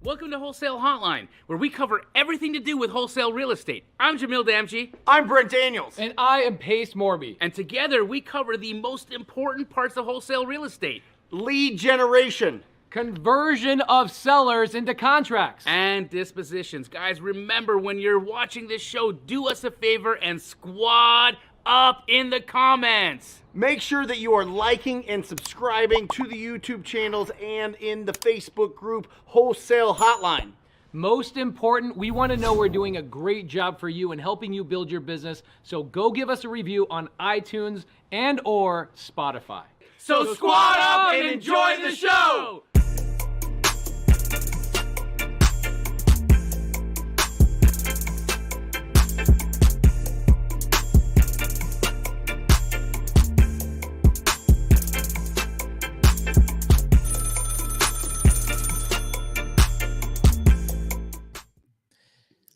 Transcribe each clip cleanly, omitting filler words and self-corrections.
Welcome to Wholesale Hotline, where we cover everything to do with wholesale real estate. I'm Jamil Damji. I'm Brent Daniels. And I am Morby. And together we cover the most important parts of wholesale real estate. Lead generation. Conversion of sellers into contracts. And dispositions. Guys, remember when you're watching this show, do us a favor and squad up in the comments. Make sure that you are liking and subscribing to the YouTube channels and in the Facebook group Wholesale Hotline. Most important, we want to know we're doing a great job for you and helping you build your business. So go give us a review on iTunes and or Spotify. So squad up and enjoy the show!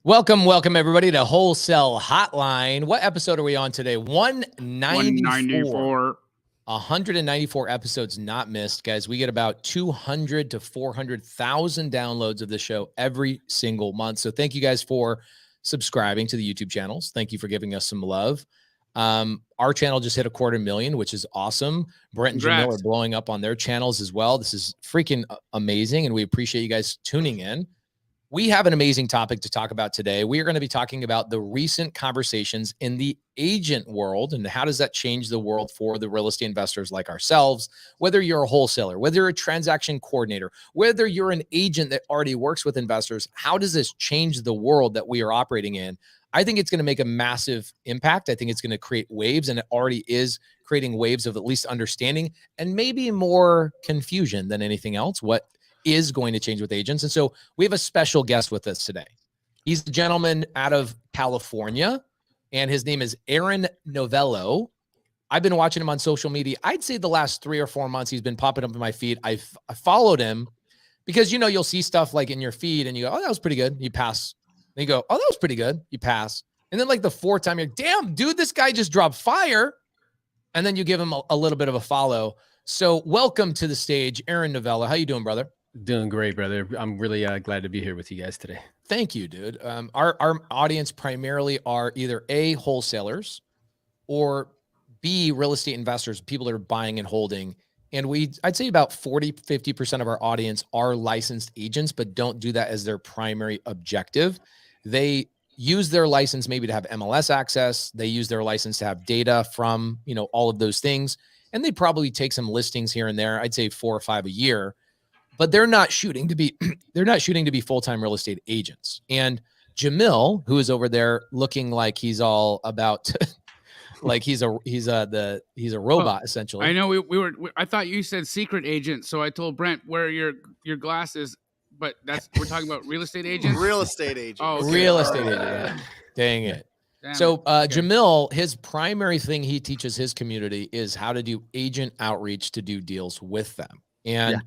Welcome everybody to Wholesale Hotline. What episode are we on today? 194. 194 episodes not missed, guys. We get about 200 to 400,000 downloads of the show every single month. So thank you guys for subscribing to the YouTube channels. Thank you for giving us some love. Our channel just hit 250,000, which is awesome. Brent and Jamil are blowing up on their channels as well. This is freaking amazing, and we appreciate you guys tuning in. We have an amazing topic to talk about today. We are going to be talking about the recent conversations in the agent world and how does that change the world for the real estate investors like ourselves, whether you're a wholesaler, whether you're a transaction coordinator, whether you're an agent that already works with investors. How does this change the world that we are operating in? I think it's going to make a massive impact. I think it's going to create waves, and it already is creating waves of at least understanding and maybe more confusion than anything else. What is going to change with agents. And so we have a special guest with us today. He's a gentleman out of California, and his name is Aaron Novello. I've been watching him on social media. I'd say the last 3 or 4 months, he's been popping up in my feed. I followed him because, you know, you'll see stuff like in your feed and you go, oh, that was pretty good. You pass. Then you go, oh, that was pretty good. You pass. And then like the 4th time, you're, damn, dude, this guy just dropped fire. And then you give him a little bit of a follow. So welcome to the stage, Aaron Novello. How you doing, brother? Doing great, brother. I'm really glad to be here with you guys today. Thank you, dude. Our audience primarily are either A, wholesalers, or B, real estate investors, people that are buying and holding. And I'd say about 40-50% of our audience are licensed agents, but don't do that as their primary objective. They use their license maybe to have MLS access. They use their license to have data from, you know, all of those things. And they probably take some listings here and there. I'd say 4 or 5 a year. But they're not shooting to be full-time real estate agents. And Jamil, who is over there looking like he's all about like he's a robot essentially. I know I thought you said secret agent, so I told Brent wear your glasses, but we're talking about real estate agents. Real estate agent. Oh, okay. Real estate agent. Yeah. Dang it. Damn So it. Okay. Jamil, his primary thing he teaches his community is how to do agent outreach to do deals with them. And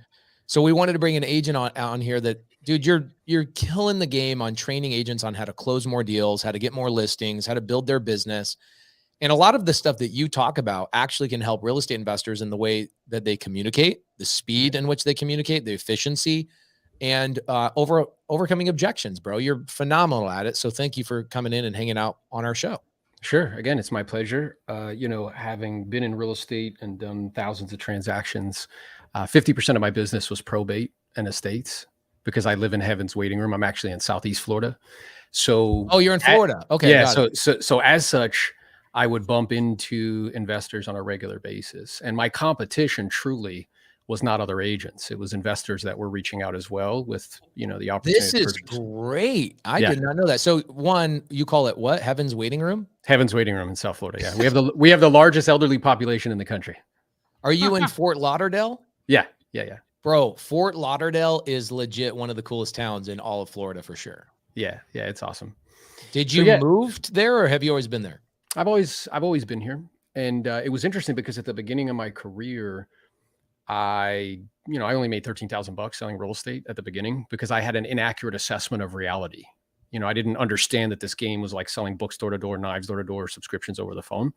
so we wanted to bring an agent on here that, dude, you're killing the game on training agents on how to close more deals, how to get more listings, how to build their business. And a lot of the stuff that you talk about actually can help real estate investors in the way that they communicate, the speed in which they communicate, the efficiency, and overcoming objections, bro. You're phenomenal at it. So thank you for coming in and hanging out on our show. Sure. Again, it's my pleasure. You know, having been in real estate and done thousands of transactions, 50% of my business was probate and estates because I live in Heaven's Waiting Room. I'm actually in Southeast Florida. So, oh, you're in Florida. Okay. Yeah. So as such, I would bump into investors on a regular basis, and my competition truly was not other agents. It was investors that were reaching out as well with, you know, the opportunity. This is great. I did not know that. So one, you call it what? Heaven's Waiting Room? Heaven's Waiting Room in South Florida. Yeah. We have the largest elderly population in the country. Are you in Fort Lauderdale? Yeah. Bro, Fort Lauderdale is legit one of the coolest towns in all of Florida for sure. Yeah, it's awesome. Did you move there or have you always been there? I've always been here. And it was interesting because at the beginning of my career, I only made $13,000 selling real estate at the beginning because I had an inaccurate assessment of reality. You know, I didn't understand that this game was like selling books door to door, knives door to door, subscriptions over the phone.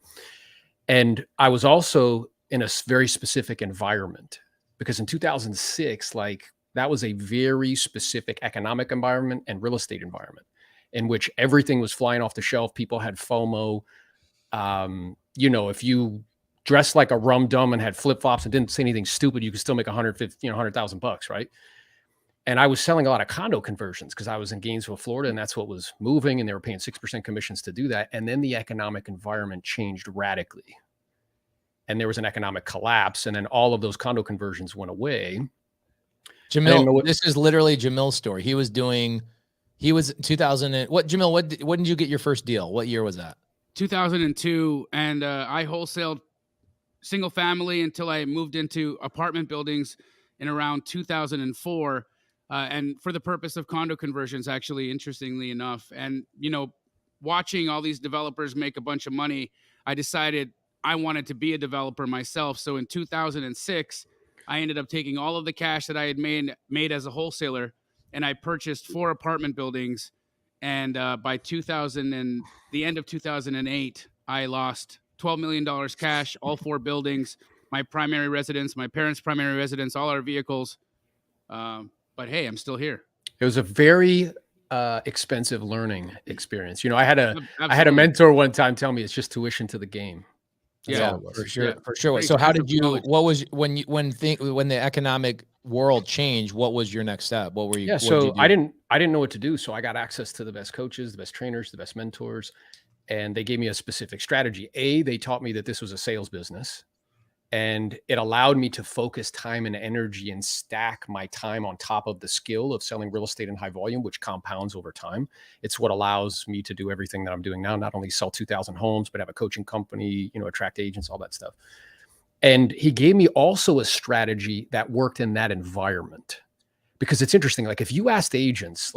And I was also in a very specific environment because in 2006, like That was a very specific economic environment and real estate environment in which everything was flying off the shelf. People had FOMO. If you dressed like a rum dum and had flip flops and didn't say anything stupid, you could still make $100,000, right? And I was selling a lot of condo conversions because I was in Gainesville, Florida, and that's what was moving, and they were paying 6% commissions to do that. And then the economic environment changed radically, and there was an economic collapse, and then all of those condo conversions went away. Jamil, this is literally Jamil's story. He was 2000 Jamil, when did you get your first deal? What year was that? 2002, and I wholesaled single family until I moved into apartment buildings in around 2004, and for the purpose of condo conversions, actually, interestingly enough. And, watching all these developers make a bunch of money, I decided I wanted to be a developer myself. So in 2006, I ended up taking all of the cash that I had made as a wholesaler, and I purchased 4 apartment buildings. And by the end of 2008, I lost $12 million cash, all 4 buildings, my primary residence, my parents' primary residence, all our vehicles. But hey, I'm still here. It was a very expensive learning experience. I had a mentor one time tell me it's just tuition to the game. For sure. So how did you? What was when the economic world changed? What was your next step? What were you? Yeah, so I didn't know what to do. So I got access to the best coaches, the best trainers, the best mentors, and they gave me a specific strategy. They taught me that this was a sales business, and it allowed me to focus time and energy and stack my time on top of the skill of selling real estate in high volume, which compounds over time. It's what allows me to do everything that I'm doing now, not only sell 2,000 homes, but have a coaching company, attract agents, all that stuff. And he gave me also a strategy that worked in that environment, because it's interesting. Like if you asked agents,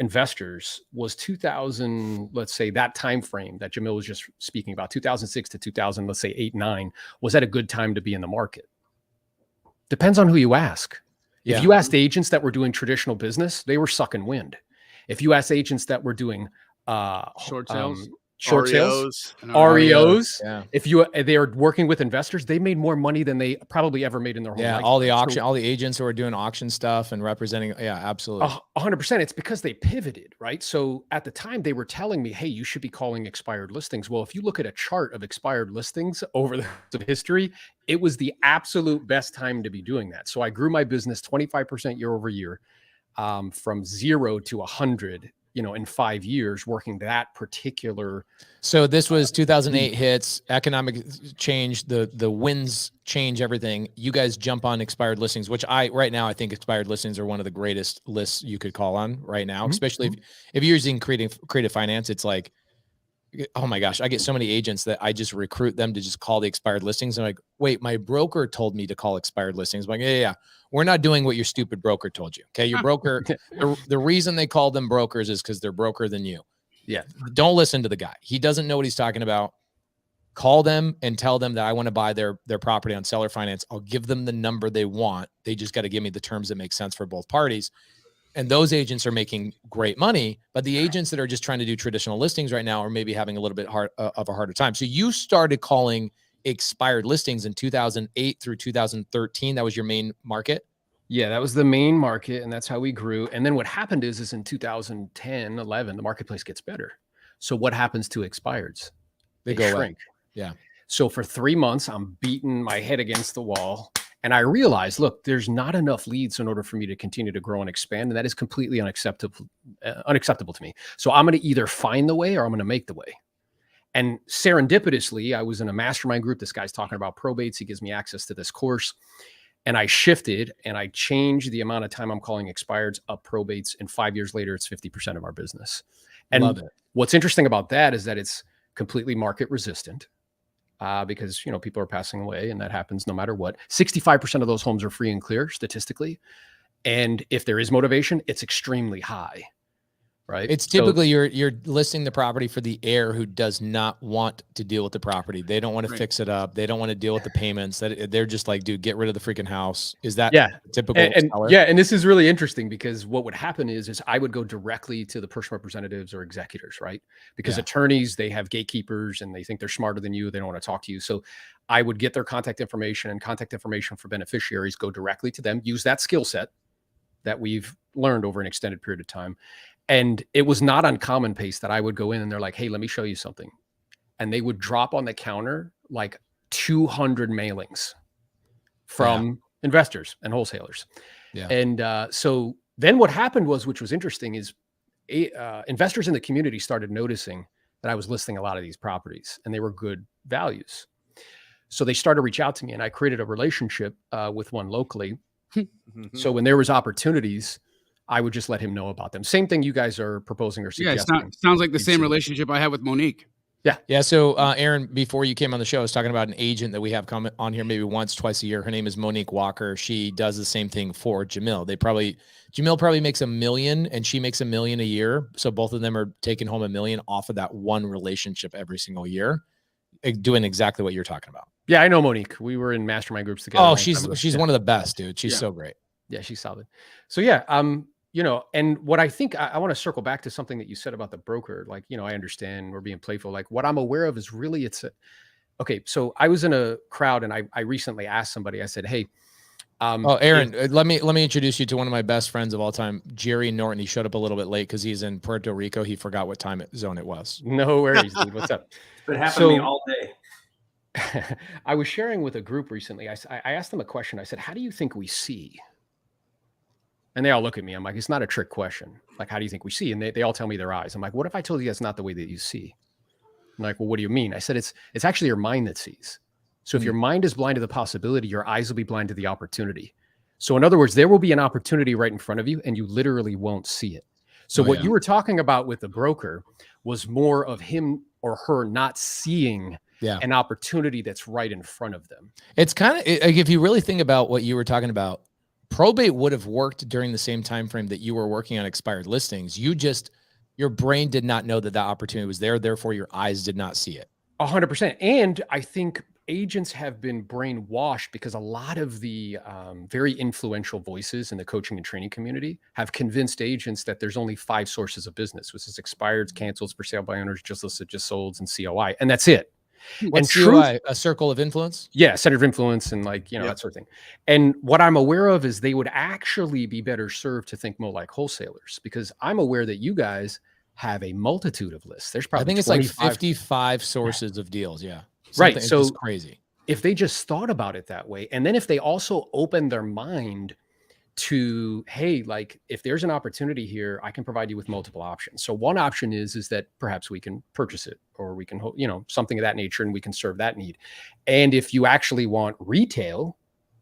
investors, was 2000, let's say that time frame that Jamil was just speaking about, 2006 to 2000, let's say 8, 9, was that a good time to be in the market? Depends on who you ask. Yeah. If you asked agents that were doing traditional business, they were sucking wind. If you asked agents that were doing short sales, REOs. Yeah. If they are working with investors, they made more money than they probably ever made in their whole life. All the agents who are doing auction stuff and representing. Yeah, absolutely. 100%. It's because they pivoted, right? So at the time they were telling me, hey, you should be calling expired listings. Well, if you look at a chart of expired listings over the history, it was the absolute best time to be doing that. So I grew my business 25% year over year, from 0 to 100, in 5 years, working that particular. So this was 2008 hits, economic change, the winds change everything. You guys jump on expired listings, which right now I think expired listings are one of the greatest lists you could call on right now, especially if you're using creative finance. It's like, oh my gosh, I get so many agents that I just recruit them to just call the expired listings. I'm like, wait, my broker told me to call expired listings. I'm like, yeah. We're not doing what your stupid broker told you. Okay. Your broker, the reason they call them brokers is because they're broker than you. Yeah. Don't listen to the guy. He doesn't know what he's talking about. Call them and tell them that I want to buy their property on seller finance. I'll give them the number they want. They just got to give me the terms that make sense for both parties. And those agents are making great money, but the agents that are just trying to do traditional listings right now are maybe having a little bit of a harder time. So you started calling expired listings in 2008 through 2013. That was your main market? Yeah, that was the main market, and that's how we grew. And then what happened is in 2010, 11, the marketplace gets better. So what happens to expireds? They go shrink. Yeah. So for 3 months, I'm beating my head against the wall. And I realized, look, there's not enough leads in order for me to continue to grow and expand. And that is completely unacceptable to me. So I'm going to either find the way or I'm going to make the way. And serendipitously, I was in a mastermind group. This guy's talking about probates. He gives me access to this course. And I shifted and I changed the amount of time I'm calling expireds up probates. And 5 years later, it's 50% of our business. And love it. What's interesting about that is that it's completely market resistant. Because, people are passing away and that happens no matter what. 65% of those homes are free and clear statistically. And if there is motivation, it's extremely high, right? It's typically you're listing the property for the heir who does not want to deal with the property. They don't want to fix it up. They don't want to deal with the payments. That they're just like, dude, get rid of the freaking house. Is that typical seller? And this is really interesting because what would happen is I would go directly to the personal representatives or executors, right? Because attorneys, they have gatekeepers and they think they're smarter than you. They don't want to talk to you. So I would get their contact information and contact information for beneficiaries, go directly to them, use that skill set that we've learned over an extended period of time. And it was not uncommon, Pace, that I would go in and they're like, hey, let me show you something. And they would drop on the counter like 200 mailings from investors and wholesalers. Yeah. And so then what happened was, which was interesting, is investors in the community started noticing that I was listing a lot of these properties and they were good values. So they started to reach out to me and I created a relationship with one locally. So when there was opportunities, I would just let him know about them. Same thing you guys are proposing or suggesting. Yeah, sounds like the same relationship I have with Monique. Yeah. Yeah. So, Aaron, before you came on the show, I was talking about an agent that we have come on here maybe once, twice a year. Her name is Monique Walker. She does the same thing for Jamil. Jamil probably makes $1 million and she makes $1 million a year. So both of them are taking home $1 million off of that one relationship every single year, doing exactly what you're talking about. Yeah, I know Monique. We were in mastermind groups together. Oh, she's one of the best, dude. She's so great. Yeah, she's solid. So yeah, and what I think I want to circle back to something that you said about the broker. Like, I understand we're being playful. Like what I'm aware of is really okay. So I was in a crowd and I recently asked somebody, I said, hey, Aaron, let me introduce you to one of my best friends of all time, Jerry Norton. He showed up a little bit late because he's in Puerto Rico. He forgot what time zone it was. No worries, dude. What's up? It happened to me all day. I was sharing with a group recently. I asked them a question. I said, how do you think we see? And they all look at me. I'm like, it's not a trick question. Like, how do you think we see? And they all tell me their eyes. I'm like, what if I told you that's not the way that you see? I'm like, well, what do you mean? I said, it's actually your mind that sees. So if your mind is blind to the possibility, your eyes will be blind to the opportunity. So in other words, there will be an opportunity right in front of you and you literally won't see it. So what you were talking about with the broker was more of him or her not seeing an opportunity that's right in front of them. It's kind of like, if you really think about what you were talking about, probate would have worked during the same time frame that you were working on expired listings. Your brain did not know that opportunity was there. Therefore, your eyes did not see it. 100%. And I think agents have been brainwashed because a lot of the very influential voices in the coaching and training community have convinced agents that there's only 5 sources of business, which is expireds, cancels, for sale by owners, just listed, just solds, and COI. And that's it. What's COI? A circle of influence? Yeah, center of influence and that sort of thing. And what I'm aware of is they would actually be better served to think more like wholesalers, because I'm aware that you guys have a multitude of lists. There's probably I think it's like 55 sources of deals. Yeah. Right. So it's crazy. If they just thought about it that way, and then if they also open their mind to, hey, like if there's an opportunity here, I can provide you with multiple options. So one option is that perhaps we can purchase it, or we can, something of that nature, and we can serve that need. And if you actually want retail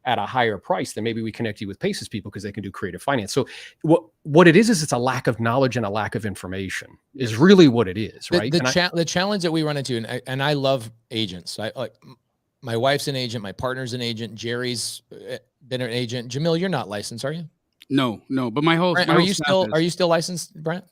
at a higher price, then maybe we connect you with Paces people because they can do creative finance. So what it is it's a lack of knowledge and a lack of information is really what it is, right? The challenge that we run into, and I love agents. My wife's an agent, my partner's an agent, Jerry's been an agent. Jamil, you're not licensed, are you? No, but my whole Brent, are you still licensed, Brent?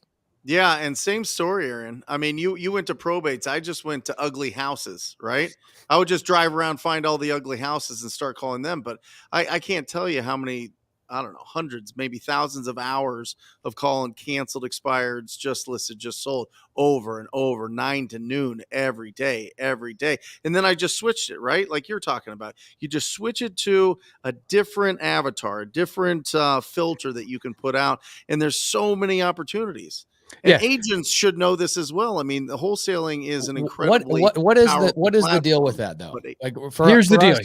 Yeah, and same story, Aaron. I mean, you went to probates. I just went to ugly houses, right? I would just drive around, find all the ugly houses and start calling them. But I can't tell you how many, I don't know, hundreds, maybe thousands of hours of calling canceled, expireds, just listed, just sold over and over, 9 to noon every day. And then I just switched it, right? Like you're talking about. You just switch it to a different avatar, a different filter that you can put out. And there's so many opportunities. And agents should know this as well. I mean, the wholesaling is an incredibly what is the deal with that though? Like here's the deal.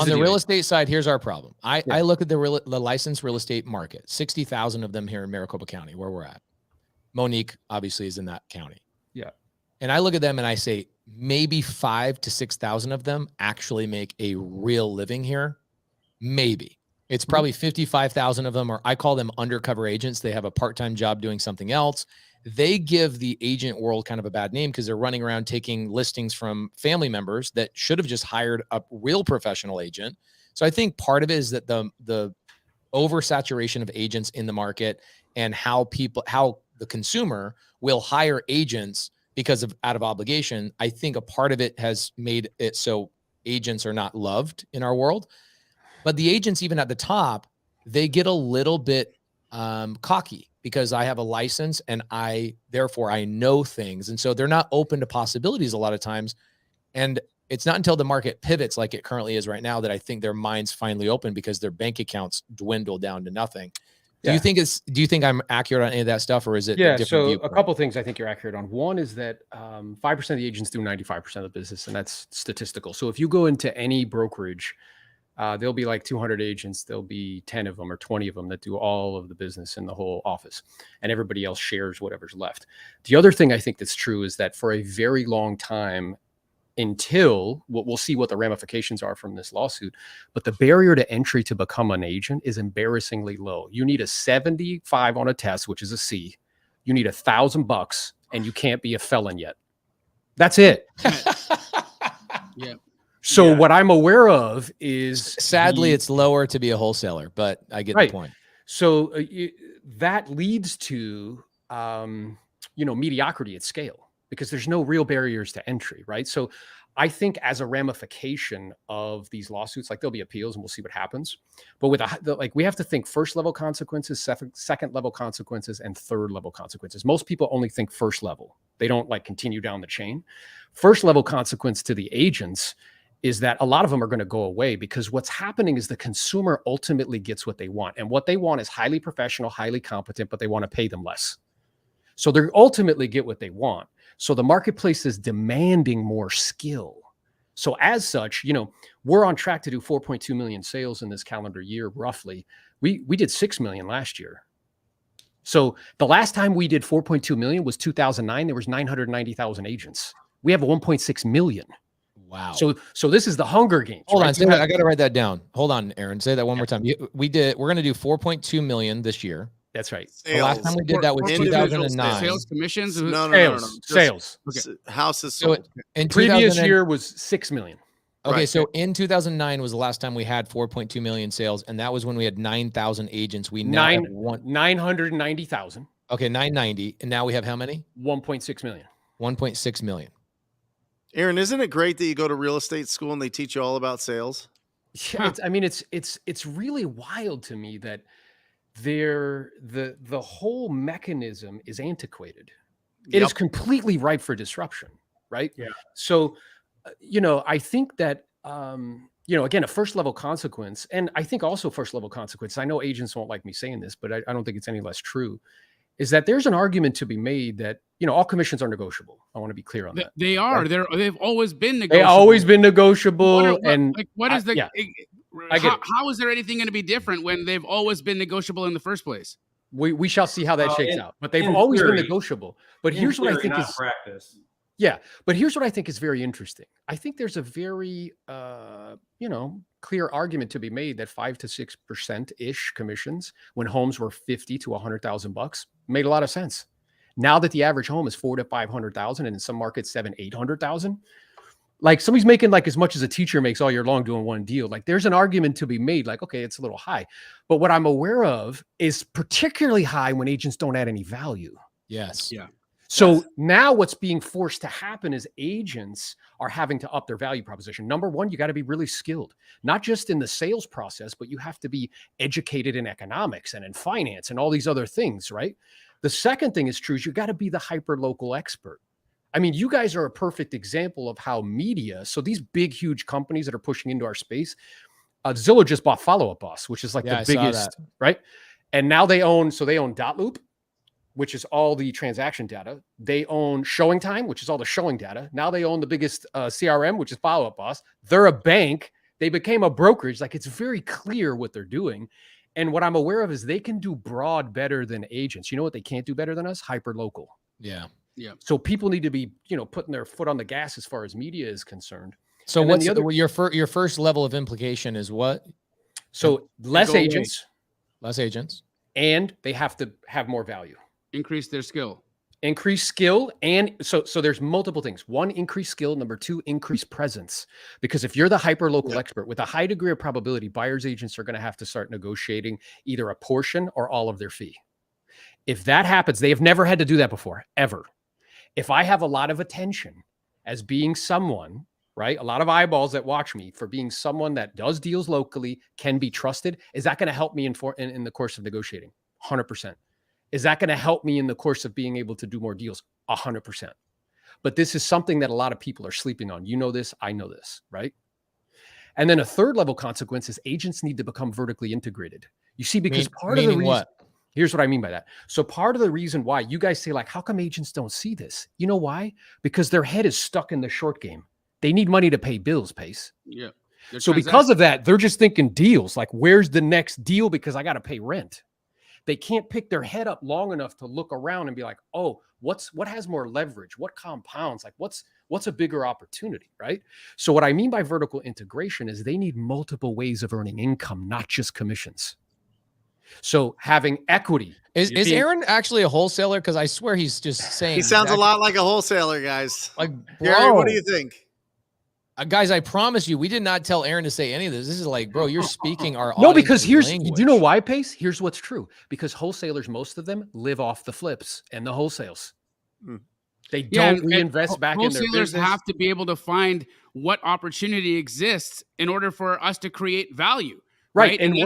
On the real estate side, here's our problem. I look at the licensed real estate market, 60,000 of them here in Maricopa County, where we're at. Monique obviously is in that county. Yeah. And I look at them and I say, maybe 5,000 to 6,000 of them actually make a real living here. Maybe. It's probably 55,000 of them, or I call them undercover agents. They have a part-time job doing something else. They give the agent world kind of a bad name because they're running around taking listings from family members that should have just hired a real professional agent. So I think part of it is that the oversaturation of agents in the market and how the the consumer will hire agents because of out of obligation. I think a part of it has made it so agents are not loved in our world, but the agents, even at the top, they get a little bit cocky because I have a license and therefore I know things. And so they're not open to possibilities a lot of times. And it's not until the market pivots like it currently is right now that I think their minds finally open because their bank accounts dwindle down to nothing. Do you think I'm accurate on any of that stuff, or is it a different viewpoint? A couple of things I think you're accurate on. One is that 5% of the agents do 95% of the business, and that's statistical. So if you go into any brokerage, there'll be like 200 agents. There'll be 10 of them or 20 of them that do all of the business in the whole office, and everybody else shares whatever's left. The other thing I think that's true is that for a very long time, until we'll see what the ramifications are from this lawsuit, but the barrier to entry to become an agent is embarrassingly low. You need a 75 on a test, which is a C. You need $1,000 and you can't be a felon yet. That's it. Yeah. So what I'm aware of is sadly it's lower to be a wholesaler, but I get the point. So that leads to, mediocrity at scale, because there's no real barriers to entry, right? So I think as a ramification of these lawsuits, like there'll be appeals and we'll see what happens. But with we have to think first level consequences, second level consequences, and third level consequences. Most people only think first level. They don't continue down the chain. First level consequence to the agents is that a lot of them are going to go away, because what's happening is the consumer ultimately gets what they want. And what they want is highly professional, highly competent, but they want to pay them less. So they ultimately get what they want. So the marketplace is demanding more skill. So as such, we're on track to do 4.2 million sales in this calendar year, roughly. We did 6 million last year. So the last time we did 4.2 million was 2009. There was 990,000 agents. We have 1.6 million. Wow. So this is the Hunger Games. Hold on. I got to write that down. Hold on, Aaron. Say that one more time. We're going to do 4.2 million this year. That's right. The last time we did that was 2009. Sales commissions? No. Sales. Okay. Houses sold. So in previous year was 6 million. Okay, Right. so in 2009 was the last time we had 4.2 million sales, and that was when we had 9,000 agents. We now have 990,000. Okay, 990, and now we have how many? 1.6 million. 1.6 million. Aaron, isn't it great that you go to real estate school and they teach you all about sales? Yeah, it's really wild to me that the whole mechanism is antiquated. It is completely ripe for disruption, right? Yeah. So, I think that, again, a first level consequence, and I think also first level consequence, I know agents won't like me saying this, but I don't think it's any less true, is that there's an argument to be made that, all commissions are negotiable. I want to be clear on that. They are. Right? They've always been negotiable. They've always been negotiable. How is there anything going to be different when they've always been negotiable in the first place? We shall see how that shakes out. But they've always been negotiable. But here's what I think is practice. Yeah, but here's what I think is very interesting. I think there's a very, clear argument to be made that 5 to 6% ish commissions when homes were 50 to $100,000 made a lot of sense. Now that the average home is 400,000 to 500,000, and in some markets 700,000 to 800,000, somebody's making as much as a teacher makes all year long doing one deal. There's an argument to be made. Okay, it's a little high, but what I'm aware of is particularly high when agents don't add any value. Yes. Yeah. So now what's being forced to happen is agents are having to up their value proposition. Number one, you got to be really skilled, not just in the sales process, but you have to be educated in economics and in finance and all these other things, right? The second thing is true is you got to be the hyper local expert. I mean, you guys are a perfect example of how media, so these big, huge companies that are pushing into our space, Zillow just bought Follow Up Boss, which is the biggest, right? And now they own Dotloop, which is all the transaction data. They own Showing Time, which is all the showing data. Now they own the biggest CRM, which is Follow Up Boss. They're a bank. They became a brokerage. It's very clear what they're doing. And what I'm aware of is they can do broad better than agents. You know what they can't do better than us? Hyper local. Yeah. Yeah. So people need to be, putting their foot on the gas as far as media is concerned. So what's your first level of implication is what? So less agents. Less agents. And they have to have more value. Increase their skill. Increase skill. And so there's multiple things. One, increase skill. Number two, increase presence. Because if you're the hyper local expert with a high degree of probability, buyer's agents are going to have to start negotiating either a portion or all of their fee. If that happens, they have never had to do that before, ever. If I have a lot of attention as being someone, right, a lot of eyeballs that watch me for being someone that does deals locally, can be trusted, is that going to help me in the course of negotiating? 100%. Is that going to help me in the course of being able to do more deals? 100%. But this is something that a lot of people are sleeping on. You know this, I know this, right? And then a third level consequence is agents need to become vertically integrated. You see, because part of the reason, what? here's what I mean by that. So part of the reason why you guys say, like, how come agents don't see this? You know why? Because their head is stuck in the short game. They need money to pay bills, Pace. Yeah. So because of that, they're just thinking deals. Like, where's the next deal? Because I got to pay rent. They can't pick their head up long enough to look around and be like, oh, what has more leverage? What compounds? Like, what's a bigger opportunity, right? So what I mean by vertical integration is they need multiple ways of earning income, not just commissions. So having equity. Is Aaron actually a wholesaler? Because I swear he's just saying. He sounds a lot like a wholesaler, guys. Like, Gary, what do you think? Guys, I promise you, we did not tell Aaron to say any of this. This is like, bro, you're speaking our no, because language. Do you know why, Pace? Here's what's true. Because wholesalers, most of them live off the flips and the wholesales. They don't reinvest back in their business. Wholesalers have to be able to find what opportunity exists in order for us to create value. Right. And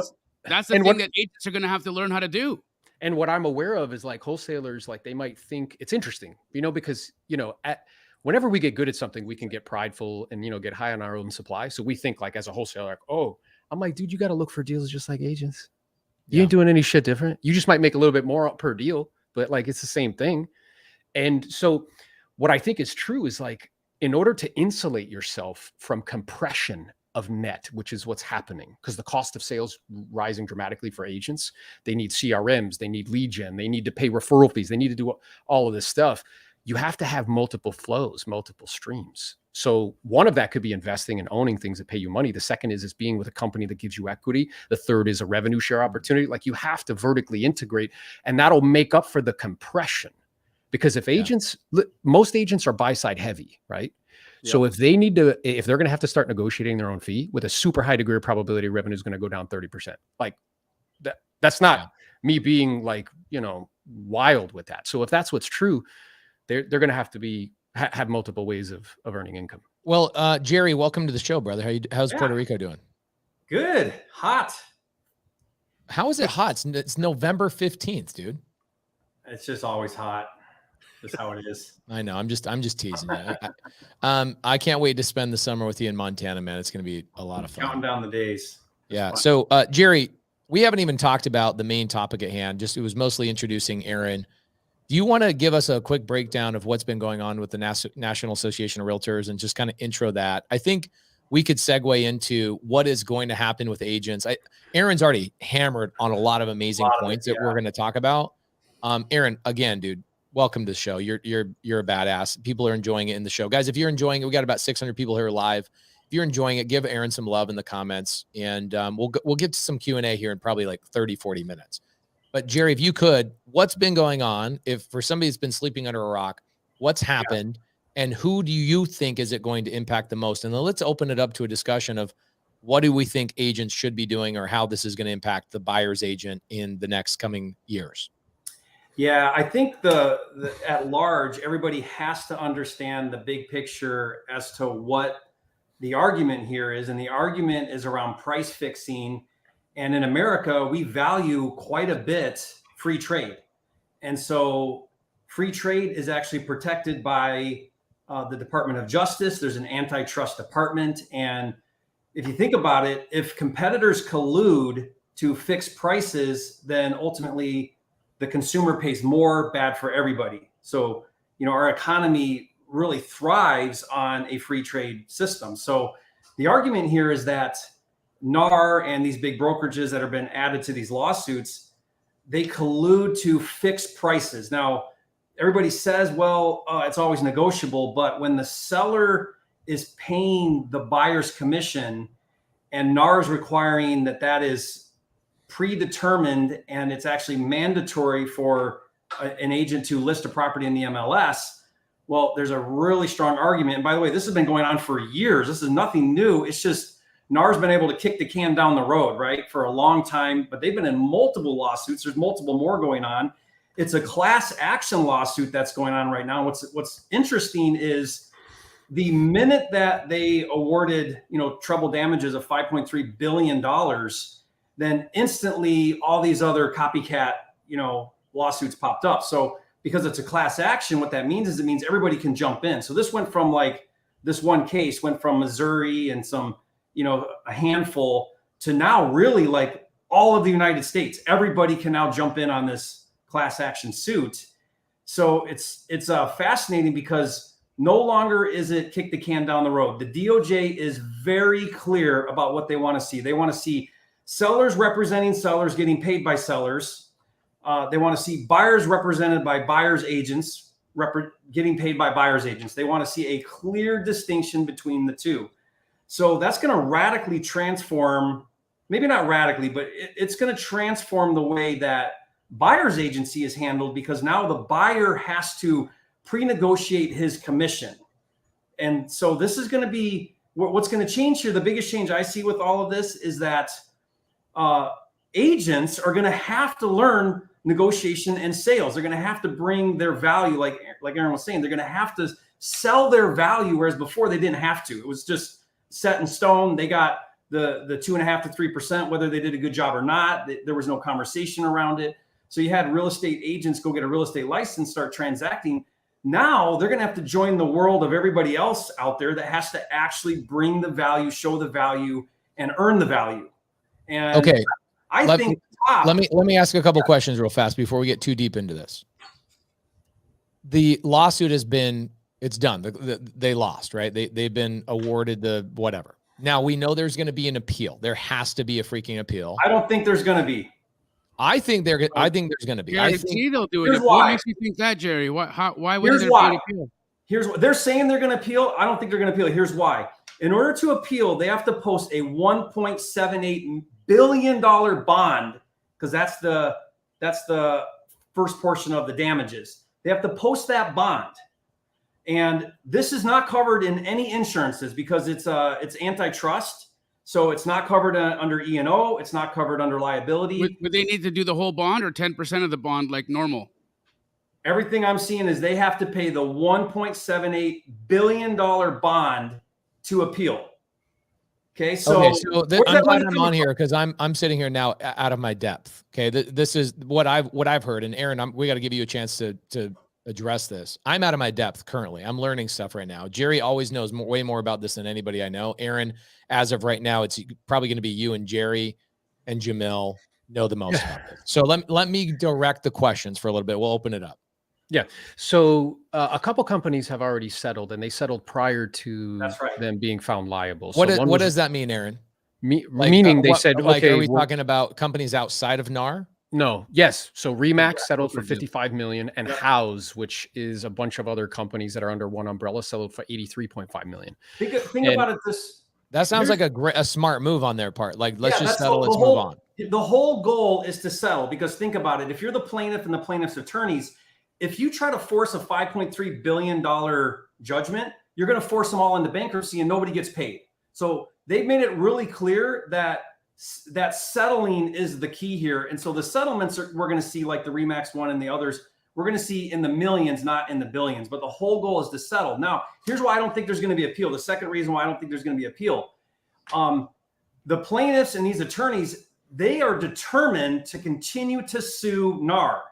that's the thing that agents are going to have to learn how to do. And what I'm aware of is, like, wholesalers, like, they might think it's interesting, because, whenever we get good at something, we can get prideful and, get high on our own supply. So we think, like, as a wholesaler, like, oh, I'm like, dude, you got to look for deals just like agents. You ain't doing any shit different. You just might make a little bit more per deal, but, like, it's the same thing. And so what I think is true is, like, in order to insulate yourself from compression of net, which is what's happening, because the cost of sales rising dramatically for agents, they need CRMs, they need lead gen, they need to pay referral fees, they need to do all of this stuff. You have to have multiple flows, multiple streams. So one of that could be investing and owning things that pay you money. The second is being with a company that gives you equity. The third is a revenue share opportunity. Like, you have to vertically integrate, and that'll make up for the compression. Because if agents, most agents are buy side heavy, right? Yep. So if they're going to have to start negotiating their own fee, with a super high degree of probability, revenue is going to go down 30%. Like, that's not me being, like, wild with that. So if that's what's true, they're going to have to have multiple ways of earning income. Well, Jerry, welcome to the show, brother. How's Puerto Rico doing? Good. Hot. How is it hot? It's November 15th, dude. It's just always hot. That's how it is. I know. I'm just teasing you. I can't wait to spend the summer with you in Montana, man. It's going to be a lot of fun. Counting down the days. Yeah. So, Jerry, we haven't even talked about the main topic at hand. It was mostly introducing Aaron. Do you want to give us a quick breakdown of what's been going on with the National Association of Realtors and just kind of intro that? I think we could segue into what is going to happen with agents. Aaron's already hammered on a lot of amazing points that we're going to talk about. Aaron, again, dude, welcome to the show. You're a badass. People are enjoying it in the show. Guys, if you're enjoying it, we got about 600 people here live. If you're enjoying it, give Aaron some love in the comments, and we'll get to some Q&A here in probably like 30, 40 minutes. But Jerry, if you could, what's been going on? If for somebody that's been sleeping under a rock, what's happened, and who do you think is it going to impact the most? And then let's open it up to a discussion of what do we think agents should be doing, or how this is going to impact the buyer's agent in the next coming years. Yeah, I think the at large, everybody has to understand the big picture as to what the argument here is. And the argument is around price fixing. And in America, we value quite a bit free trade. And so free trade is actually protected by the Department of Justice. There's an antitrust department. And if you think about it, if competitors collude to fix prices, then ultimately the consumer pays more, bad for everybody. So, our economy really thrives on a free trade system. So the argument here is that NAR and these big brokerages that have been added to these lawsuits, they collude to fix prices. Now, everybody says, well, it's always negotiable, but when the seller is paying the buyer's commission and NAR is requiring that is predetermined, and it's actually mandatory for an agent to list a property in the MLS, well, there's a really strong argument. And by the way, this has been going on for years. This is nothing new. It's just NAR's been able to kick the can down the road, right, for a long time, but they've been in multiple lawsuits. There's multiple more going on. It's a class action lawsuit that's going on right now. What's interesting is the minute that they awarded, treble damages of $5.3 billion, then instantly all these other copycat, lawsuits popped up. So because it's a class action, what that means is it means everybody can jump in. So this went from this one case went from Missouri and some, a handful to now really all of the United States. Everybody can now jump in on this class action suit. So it's fascinating because no longer is it kick the can down the road. The DOJ is very clear about what they want to see. They want to see sellers representing sellers getting paid by sellers. They want to see buyers represented by buyers' agents getting paid by buyers' agents. They want to see a clear distinction between the two. So that's going to radically transform, maybe not radically, but it's going to transform the way that buyer's agency is handled, because now the buyer has to pre-negotiate his commission. And so this is going to be what's going to change here. The biggest change I see with all of this is that agents are going to have to learn negotiation and sales. They're going to have to bring their value, like Aaron was saying, they're going to have to sell their value, whereas before they didn't have to. It was just set in stone. They got the 2.5% to 3%, whether they did a good job or not. There was no conversation around it. So you had real estate agents go get a real estate license, start transacting. Now they're going to have to join the world of everybody else out there that has to actually bring the value, show the value, and earn the value. And okay, let me ask a couple questions real fast before we get too deep into this. The lawsuit it's done. They lost, right? They've been awarded the whatever. Now we know there's going to be an appeal. There has to be a freaking appeal. I don't think there's going to be. I think there's going to be. I think they'll do it. What makes you think that, Jerry? Why wouldn't there be an appeal? Here's what they're saying they're going to appeal. I don't think they're going to appeal. Here's why. In order to appeal, they have to post a $1.78 billion bond, because that's the first portion of the damages. They have to post that bond. And this is not covered in any insurances because it's antitrust. So it's not covered under E&O. It's not covered under liability. Would they need to do the whole bond or 10% of the bond like normal? Everything I'm seeing is they have to pay the $1.78 billion bond to appeal. Okay, so I'm glad I'm on here because I'm sitting here now out of my depth. Okay, this is what I've heard, and Aaron, we got to give you a chance to address this. I'm out of my depth currently. I'm learning stuff right now. Jerry always knows way more about this than anybody I know. Aaron, as of right now, it's probably going to be you and Jerry and Jamil know the most about this. So let me direct the questions for a little bit. We'll open it up. Yeah. So a couple companies have already settled, and they settled prior to them being found liable. So what does that mean, Aaron? Meaning they said, okay, are we talking about companies outside of NAR? No. Yes. So Remax settled for $55 million, and House, which is a bunch of other companies that are under one umbrella, settled for $83.5 million. Think about it that sounds like a smart move on their part. Like, let's just settle. Let's move on. The whole goal is to settle, because think about it. If you're the plaintiff and the plaintiff's attorneys, if you try to force a $5.3 billion judgment, you're going to force them all into bankruptcy and nobody gets paid. So they've made it really clear that settling is the key here. And so the settlements we're going to see, like the Remax one and the others, we're going to see in the millions, not in the billions. But the whole goal is to settle. Now, here's why I don't think there's going to be appeal. The second reason why I don't think there's going to be appeal. The plaintiffs and these attorneys, they are determined to continue to sue NAR.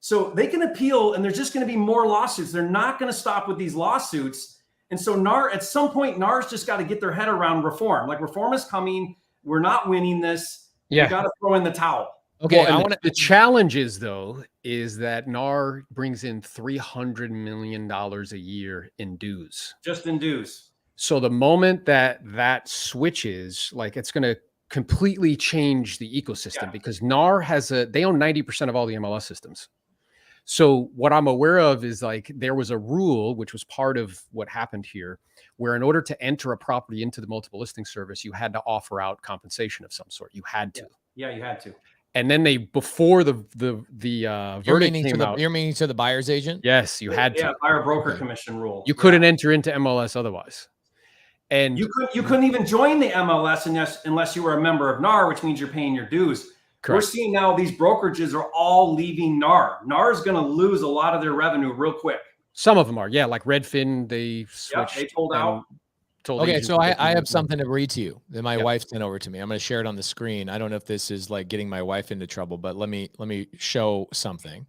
So they can appeal, and there's just going to be more lawsuits. They're not going to stop with these lawsuits. And so NAR, at some point, NAR's just got to get their head around reform. Like, reform is coming. We're not winning this. Yeah. We got to throw in the towel. Okay. Well, the challenge is that NAR brings in $300 million a year in dues. Just in dues. So the moment that switches, like, it's going to completely change the ecosystem, because NAR they own 90% of all the MLS systems. So what I'm aware of is, like, there was a rule, which was part of what happened here, where in order to enter a property into the multiple listing service, you had to offer out compensation of some sort. You had to. Yeah, you had to. And then before the verdict came out. You're meaning to the buyer's agent? Yes, you had to. Yeah, buyer broker commission rule. You couldn't enter into MLS otherwise. And you couldn't even join the MLS unless you were a member of NAR, which means you're paying your dues. We're seeing now these brokerages are all leaving NAR. NAR is going to lose a lot of their revenue real quick. Some of them are, like Redfin, they switched. They pulled out. Okay, so I have something to read to you that my wife sent over to me. I'm going to share it on the screen. I don't know if this is like getting my wife into trouble, but let me show something.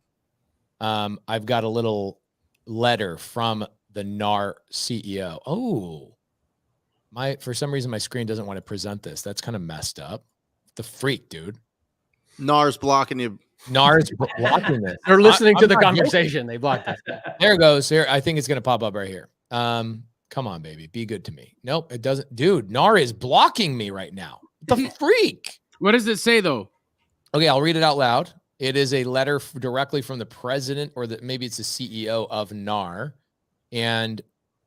I've got a little letter from the NAR CEO. Oh, for some reason my screen doesn't want to present this. That's kind of messed up. The freak, dude. NAR's blocking you. NAR's blocking this. They're listening to the conversation. They blocked that. There it goes. Here, I think it's going to pop up right here. Come on, baby. Be good to me. Nope, it doesn't. Dude, NAR is blocking me right now. The freak. What does it say, though? Okay, I'll read it out loud. It is a letter directly from the president, or maybe it's the CEO of NAR. And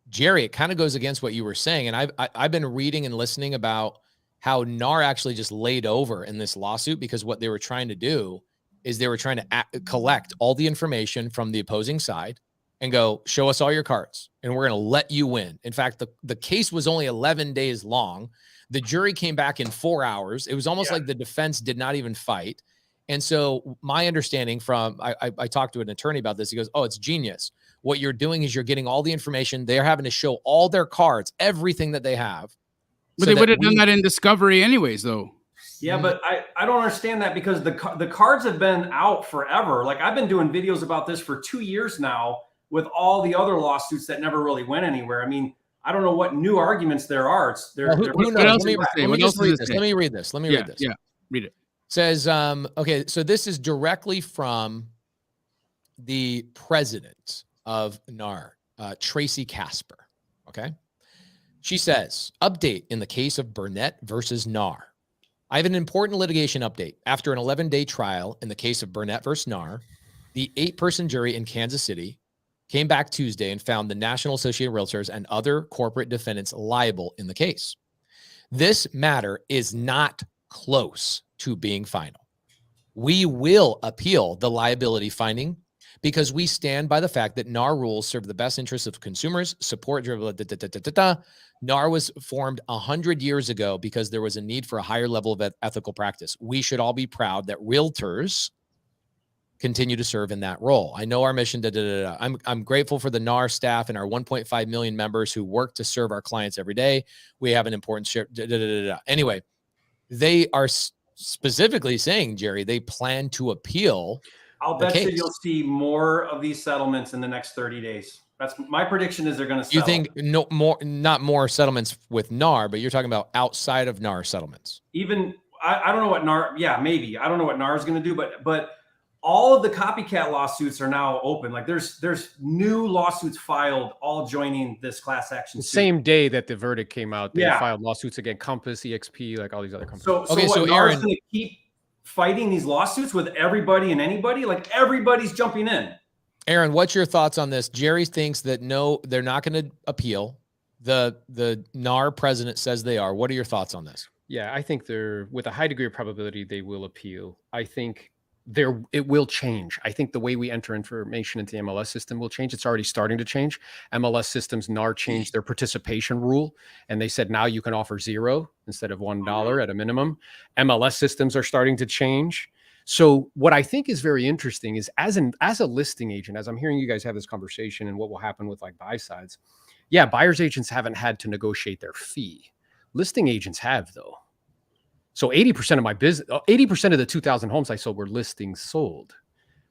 Jerry, it kind of goes against what you were saying. And I've been reading and listening about how NAR actually just laid over in this lawsuit, because what they were trying to do is they were trying to collect all the information from the opposing side and go, show us all your cards, and we're going to let you win. In fact, the case was only 11 days long. The jury came back in 4 hours. It was almost like the defense did not even fight. And so my understanding from, I talked to an attorney about this. He goes, oh, it's genius. What you're doing is you're getting all the information. They're having to show all their cards, everything that they have. But they would have done that in discovery anyways, though. Yeah, but I don't understand that, because the cards have been out forever. Like, I've been doing videos about this for 2 years now with all the other lawsuits that never really went anywhere. I mean, I don't know what new arguments there are. Let me read this. Yeah, read it. Says, okay, so this is directly from the president of NAR, Tracy Casper. Okay. She says, update in the case of Burnett versus NAR. I have an important litigation update. After an 11-day trial in the case of Burnett versus NAR, the 8-person jury in Kansas City came back Tuesday and found the National Associated Realtors and other corporate defendants liable in the case. This matter is not close to being final. We will appeal the liability finding because we stand by the fact that NAR rules serve the best interests of consumers, support. NAR was formed 100 years ago because there was a need for a higher level of ethical practice. We should all be proud that realtors continue to serve in that role. I know our mission. I'm grateful for the NAR staff and our 1.5 million members who work to serve our clients every day. We have an important share. Anyway, they are specifically saying, Jerry, they plan to appeal. I'll bet you you'll see more of these settlements in the next 30 days. That's my prediction, is they're going to settle. You think not more settlements with NAR, but you're talking about outside of NAR settlements. Even I don't know what NAR. Yeah, maybe. I don't know what NAR is going to do, but all of the copycat lawsuits are now open. Like, there's new lawsuits filed, all joining this class action suit. Same day that the verdict came out, they filed lawsuits against Compass, EXP, like all these other companies. So NAR's going to keep fighting these lawsuits with everybody and anybody? Like, everybody's jumping in. Aaron, what's your thoughts on this? Jerry thinks that no, they're not going to appeal. The NAR president says they are. What are your thoughts on this? Yeah, I think with a high degree of probability, they will appeal. I think it will change. I think the way we enter information into the MLS system will change. It's already starting to change. MLS systems, NAR changed their participation rule, and they said now you can offer $0 instead of $1 at a minimum. MLS systems are starting to change. So what I think is very interesting is as a listing agent, as I'm hearing you guys have this conversation and what will happen with like buy sides, yeah, buyer's agents haven't had to negotiate their fee. Listing agents have, though. So 80% of my business, 80% of the 2,000 homes I sold were listings sold.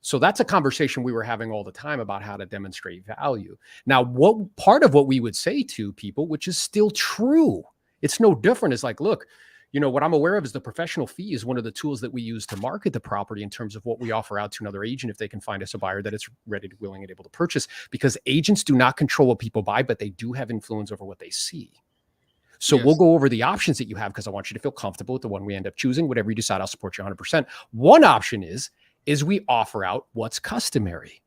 So that's a conversation we were having all the time about how to demonstrate value. Now, what part of what we would say to people, which is still true, it's no different, is like, look, you know, what I'm aware of is the professional fee is one of the tools that we use to market the property in terms of what we offer out to another agent if they can find us a buyer that is ready, willing, and able to purchase, because agents do not control what people buy, but they do have influence over what they see. So we'll go over the options that you have, because I want you to feel comfortable with the one we end up choosing. Whatever you decide, I'll support you 100%. One option is we offer out what's customary,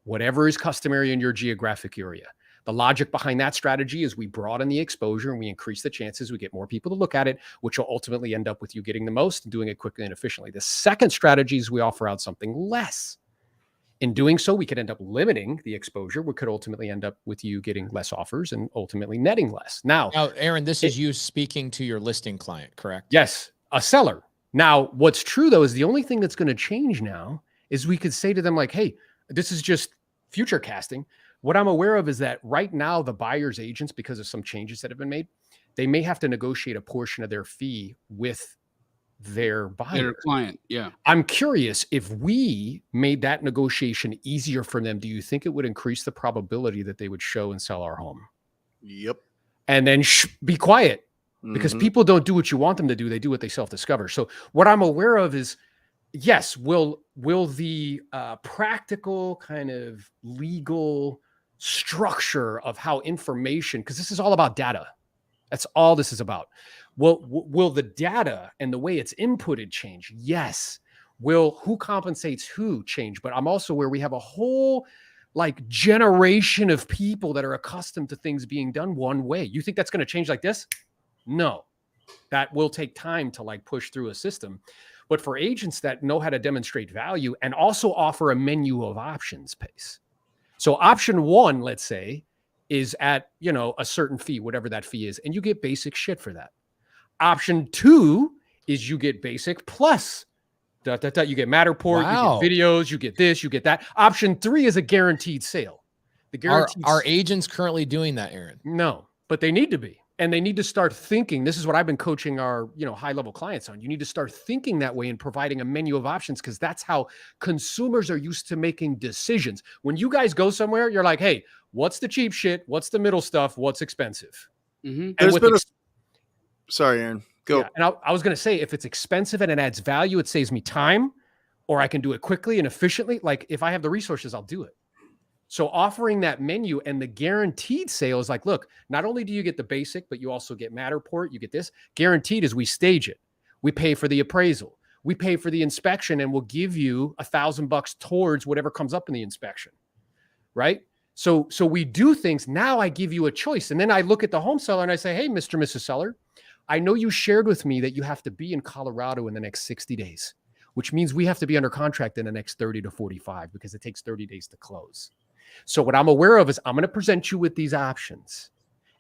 whatever is customary in your geographic area. The logic behind that strategy is we broaden the exposure and we increase the chances we get more people to look at it, which will ultimately end up with you getting the most and doing it quickly and efficiently. The second strategy is we offer out something less. In doing so, we could end up limiting the exposure. We could ultimately end up with you getting less offers and ultimately netting less. Now, Aaron, this is you speaking to your listing client, correct? Yes, a seller. Now, what's true though is the only thing that's going to change now is we could say to them like, hey, this is just future casting. What I'm aware of is that right now the buyer's agents, because of some changes that have been made, they may have to negotiate a portion of their fee with their buyer. Their client, yeah. I'm curious, if we made that negotiation easier for them, do you think it would increase the probability that they would show and sell our home? Yep. And then be quiet, because Mhm. people don't do what you want them to do. They do what they self-discover. So what I'm aware of is, yes, will the practical kind of legal structure of how information, because this is all about data. That's all this is about. Will the data and the way it's inputted change? Yes. Will who compensates who change? But I'm also where we have a whole like generation of people that are accustomed to things being done one way. You think that's going to change like this? No. That will take time to like push through a system. But for agents that know how to demonstrate value and also offer a menu of options pace. So option one, let's say, is at, a certain fee, whatever that fee is, and you get basic shit for that. Option two is you get basic plus you get Matterport, Wow. you get videos, you get this, you get that. Option three is a guaranteed sale. The guaranteed Are agents currently doing that, Aaron? No, but they need to be. And they need to start thinking. This is what I've been coaching our, high-level clients on. You need to start thinking that way and providing a menu of options, because that's how consumers are used to making decisions. When you guys go somewhere, you're like, hey, what's the cheap shit? What's the middle stuff? What's expensive? Mm-hmm. There's been sorry, Aaron. Go. Yeah, and I was going to say, if it's expensive and it adds value, it saves me time, or I can do it quickly and efficiently. Like if I have the resources, I'll do it. So offering that menu and the guaranteed sale is like, look, not only do you get the basic, but you also get Matterport, you get this. Guaranteed is we stage it. We pay for the appraisal. We pay for the inspection, and we'll give you $1,000 towards whatever comes up in the inspection, right? So we do things. Now I give you a choice. And then I look at the home seller and I say, hey, Mr. Mrs. Seller, I know you shared with me that you have to be in Colorado in the next 60 days, which means we have to be under contract in the next 30 to 45 because it takes 30 days to close. So what I'm aware of is I'm going to present you with these options.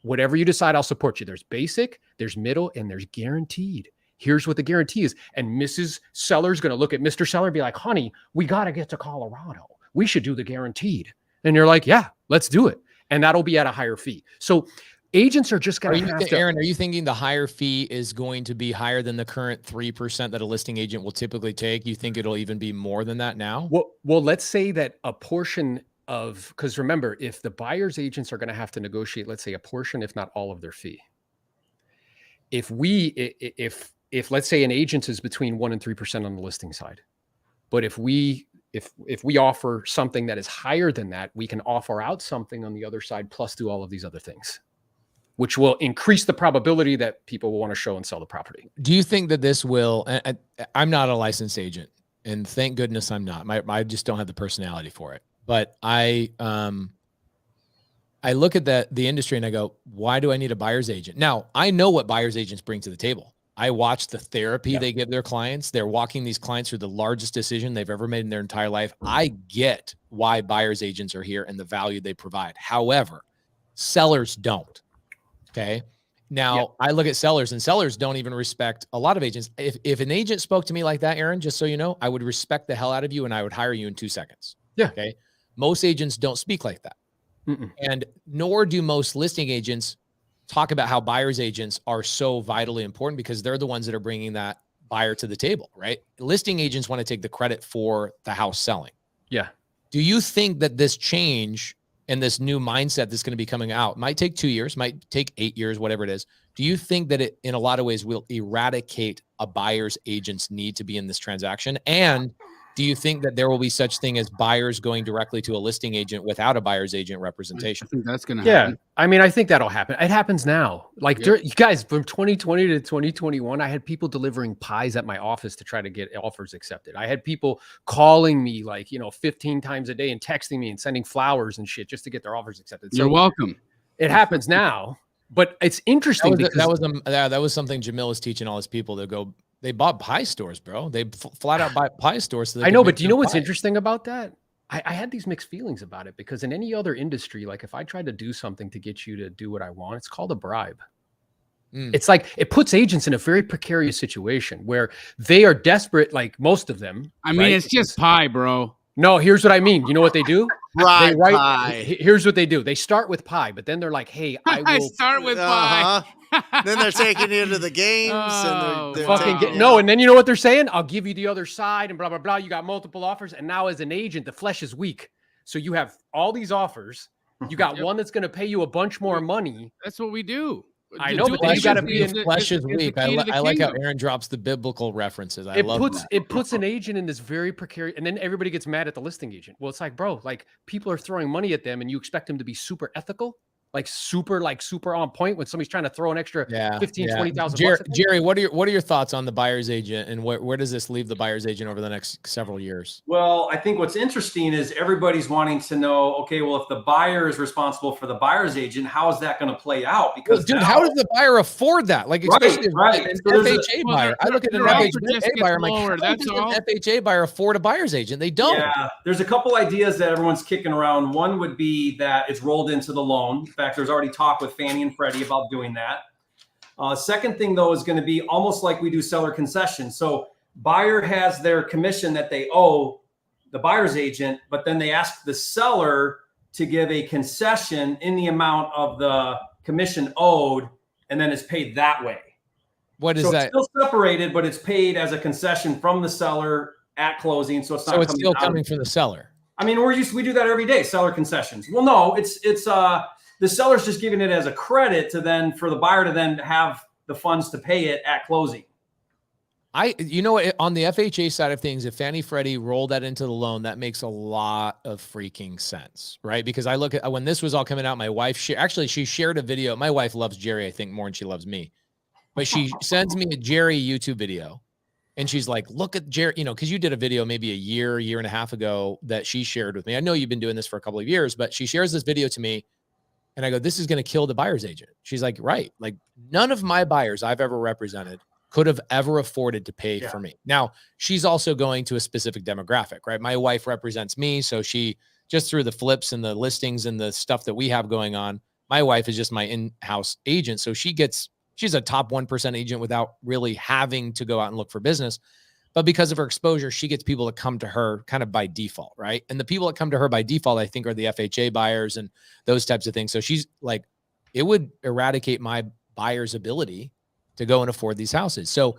Whatever you decide, I'll support you. There's basic, there's middle, and there's guaranteed. Here's what the guarantee is. And Mrs. Seller's going to look at Mr. Seller and be like, honey, we got to get to Colorado. We should do the guaranteed. And you're like, yeah, let's do it. And that'll be at a higher fee. So agents are just going to have to. Aaron, are you thinking the higher fee is going to be higher than the current 3% that a listing agent will typically take? You think it'll even be more than that now? Well, let's say that a portion of, because remember, if the buyer's agents are going to have to negotiate, let's say a portion, if not all of their fee. If let's say an agent is between 1% and 3% on the listing side, but if we offer something that is higher than that, we can offer out something on the other side, plus do all of these other things, which will increase the probability that people will want to show and sell the property. Do you think that this will, I'm not a licensed agent, and thank goodness I'm not. I just don't have the personality for it. But I look at the industry and I go, why do I need a buyer's agent? Now, I know what buyer's agents bring to the table. I watch the therapy they give their clients. They're walking these clients through the largest decision they've ever made in their entire life. I get why buyer's agents are here and the value they provide. However, sellers don't. Okay. Now I look at sellers, and sellers don't even respect a lot of agents. If an agent spoke to me like that, Aaron, just so you know, I would respect the hell out of you and I would hire you in 2 seconds. Yeah. Okay. Most agents don't speak like that. And nor do most listing agents talk about how buyer's agents are so vitally important, because they're the ones that are bringing that buyer to the table, right? Listing agents want to take the credit for the house selling. Yeah. Do you think that this change and this new mindset that's going to be coming out might take 2 years, might take 8 years, whatever it is? Do you think that it, in a lot of ways, will eradicate a buyer's agent's need to be in this transaction? And do you think that there will be such thing as buyers going directly to a listing agent without a buyer's agent representation? I think that's going to happen. I mean, I think that'll happen. It happens now. Like, you guys, from 2020 to 2021, I had people delivering pies at my office to try to get offers accepted. I had people calling me like, 15 times a day and texting me and sending flowers and shit just to get their offers accepted. You're welcome. It happens now, but it's interesting. That was something Jamil is teaching all his people to go. They bought pie stores, bro. They flat out buy pie stores. So I know, but do you know what's interesting about that? I had these mixed feelings about it, because in any other industry, like if I tried to do something to get you to do what I want, it's called a bribe. It's like it puts agents in a very precarious situation where they are desperate, like most of them. I mean, right? it's just pie, bro. No, here's what I mean. You know what they do? Right, They write. pie. Here's what they do. They start with pie, but then they're like, "Hey, I I will start with pie. Then they're taking you to the games Oh, and they're fucking taking get you no." out. And then you know what they're saying? I'll give you the other side and blah blah blah. You got multiple offers, and now as an agent, the flesh is weak. So you have all these offers. You got Yep. one that's going to pay you a bunch more money. That's what we do. I know, but then you Due gotta diligence be is in- the- Flesh is the weak. key to the I like how kingdom. Aaron drops the biblical references. I love that. It puts an agent in this very precarious, and then everybody gets mad at the listing agent. Well, it's like, bro, like people are throwing money at them, and you expect them to be super ethical, like super on point when somebody's trying to throw an extra 15, 20,000 bucks at them? Jerry, what are your thoughts on the buyer's agent, and where does this leave the buyer's agent over the next several years? Well, I think what's interesting is everybody's wanting to know, okay, well, if the buyer is responsible for the buyer's agent, how is that going to play out? Because Well, dude, now- how does the buyer afford that? Like, Right, especially right. an So there's a- FHA Well, buyer. I look at an their offer FHA just gets buyer. I'm like, lower, how that's does all. an FHA buyer afford a buyer's agent? They don't. Yeah, there's a couple ideas that everyone's kicking around. One would be that it's rolled into the loan. In fact, there's already talk with Fannie and Freddie about doing that. Second thing, though, is going to be almost like we do seller concessions. So buyer has their commission that they owe the buyer's agent, but then they ask the seller to give a concession in the amount of the commission owed, and then it's paid that way. What is So that? it's still separated, but it's paid as a concession from the seller at closing. So it's not So it's coming still out. coming from the seller. I mean, we do that every day, seller concessions. Well, no, it's the seller's just giving it as a credit to then for the buyer to then have the funds to pay it at closing. You know, on the FHA side of things, if Fannie Freddie rolled that into the loan, that makes a lot of freaking sense, right? Because I look at when this was all coming out, my wife she shared a video. My wife loves Jerry, I think, more than she loves me, but she sends me a Jerry YouTube video. And she's like, look at Jerry, you know, because you did a video maybe a year and a half ago that she shared with me. I know you've been doing this for a couple of years, but she shares this video to me. And I go, this is going to kill the buyer's agent. She's like, right. Like none of my buyers I've ever represented could have ever afforded to pay for me. Now, she's also going to a specific demographic, right? My wife represents me. So she just through the flips and the listings and the stuff that we have going on, my wife is just my in-house agent. So she's a top 1% agent without really having to go out and look for business. But because of her exposure, she gets people to come to her kind of by default, right? And the people that come to her by default, I think, are the FHA buyers and those types of things. So she's like, it would eradicate my buyer's ability to go and afford these houses. So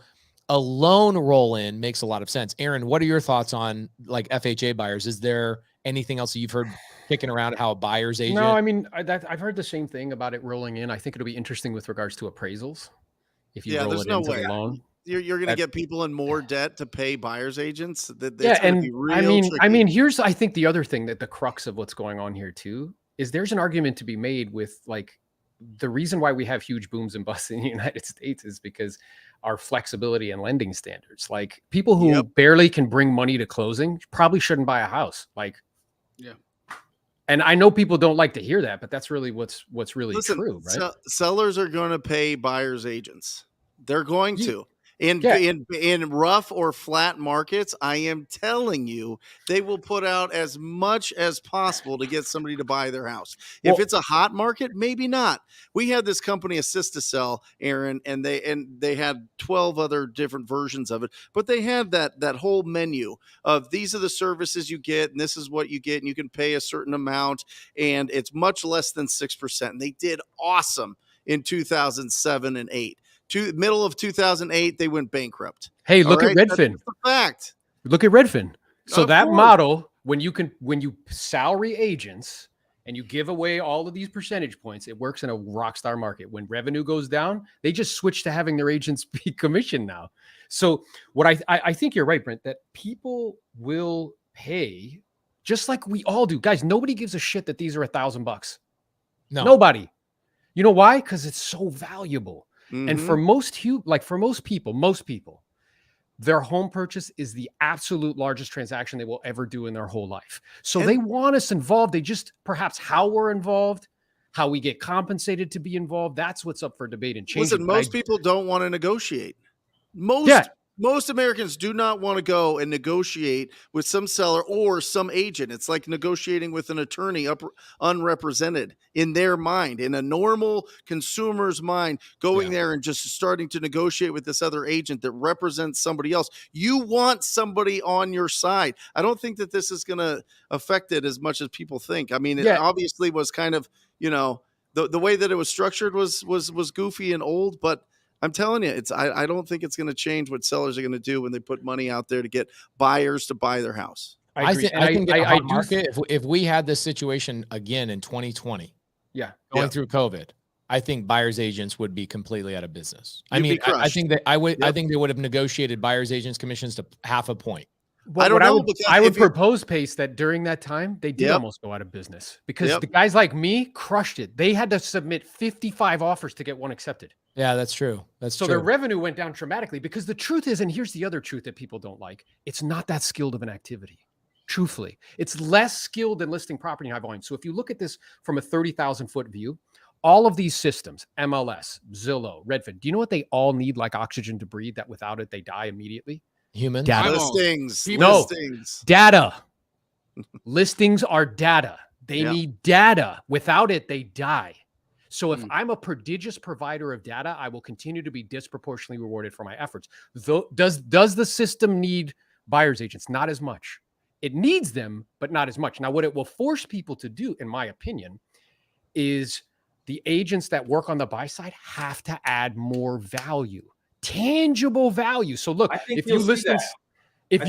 a loan roll in makes a lot of sense. Aaron, what are your thoughts on like FHA buyers? Is there anything else that you've heard kicking around how a buyer's agent? No, I mean, I've heard the same thing about it rolling in. I think it'll be interesting with regards to appraisals. If you roll there's it no into way. the loan. You're going to get people in more debt to pay buyer's agents. Yeah, and I mean, tricky. here's I think the other thing that the crux of what's going on here too is there's an argument to be made with like the reason why we have huge booms and busts in the United States is because our flexibility and lending standards. Like people who barely can bring money to closing probably shouldn't buy a house. Like, and I know people don't like to hear that, but that's really what's really true, right? Sellers are going to pay buyer's agents. They're going to. In rough or flat markets, I am telling you, they will put out as much as possible to get somebody to buy their house. If it's a hot market, maybe not. We had this company Assist to Sell, Aaron, and they had 12 other different versions of it, but they had that whole menu of these are the services you get, and this is what you get, and you can pay a certain amount, and it's much less than 6%. And they did awesome in 2007 and 8. Middle of 2008, they went bankrupt. Hey, look at Redfin. That's the fact. Look at Redfin. So Of that course. model, when you salary agents and you give away all of these percentage points, it works in a rock star market. When revenue goes down, they just switch to having their agents be commissioned now. So what I think you're right, Brent, that people will pay just like we all do. Guys, nobody gives a shit that these are $1,000. No. Nobody. You know why? Because it's so valuable. Mm-hmm. And for most people, their home purchase is the absolute largest transaction they will ever do in their whole life. So they want us involved. They just perhaps how we're involved, how we get compensated to be involved. That's what's up for debate and change. Listen, most people don't want to negotiate. Most most Americans do not want to go and negotiate with some seller or some agent. It's like negotiating with an attorney unrepresented in their mind, in a normal consumer's mind, going there and just starting to negotiate with this other agent that represents somebody else. You want somebody on your side. I don't think that this is going to affect it as much as people think. I mean, it obviously was kind of, the way that it was structured was goofy and old, but I'm telling you, I don't think it's going to change what sellers are going to do when they put money out there to get buyers to buy their house. I think in a hot market, if we had this situation again in 2020, going through COVID, I think buyers agents would be completely out of business. I mean, I think that I think they would have negotiated buyers agents commissions to 0.5 point. Well, I don't know. I would propose, Pace, that during that time, they did almost go out of business because the guys like me crushed it. They had to submit 55 offers to get one accepted. Yeah, that's true. So their revenue went down dramatically because the truth is, and here's the other truth that people don't like, it's not that skilled of an activity. Truthfully, it's less skilled than listing property in high volume. So if you look at this from a 30,000 foot view, all of these systems, MLS, Zillow, Redfin, do you know what they all need like oxygen to breathe that without it, they die immediately? Humans. Listings. Data. Listings are data. They need data. Without it, they die. So if I'm a prodigious provider of data, I will continue to be disproportionately rewarded for my efforts. Does the system need buyer's agents? Not as much. It needs them, but not as much. Now, what it will force people to do, in my opinion, is the agents that work on the buy side have to add more value. Tangible value. So look, if you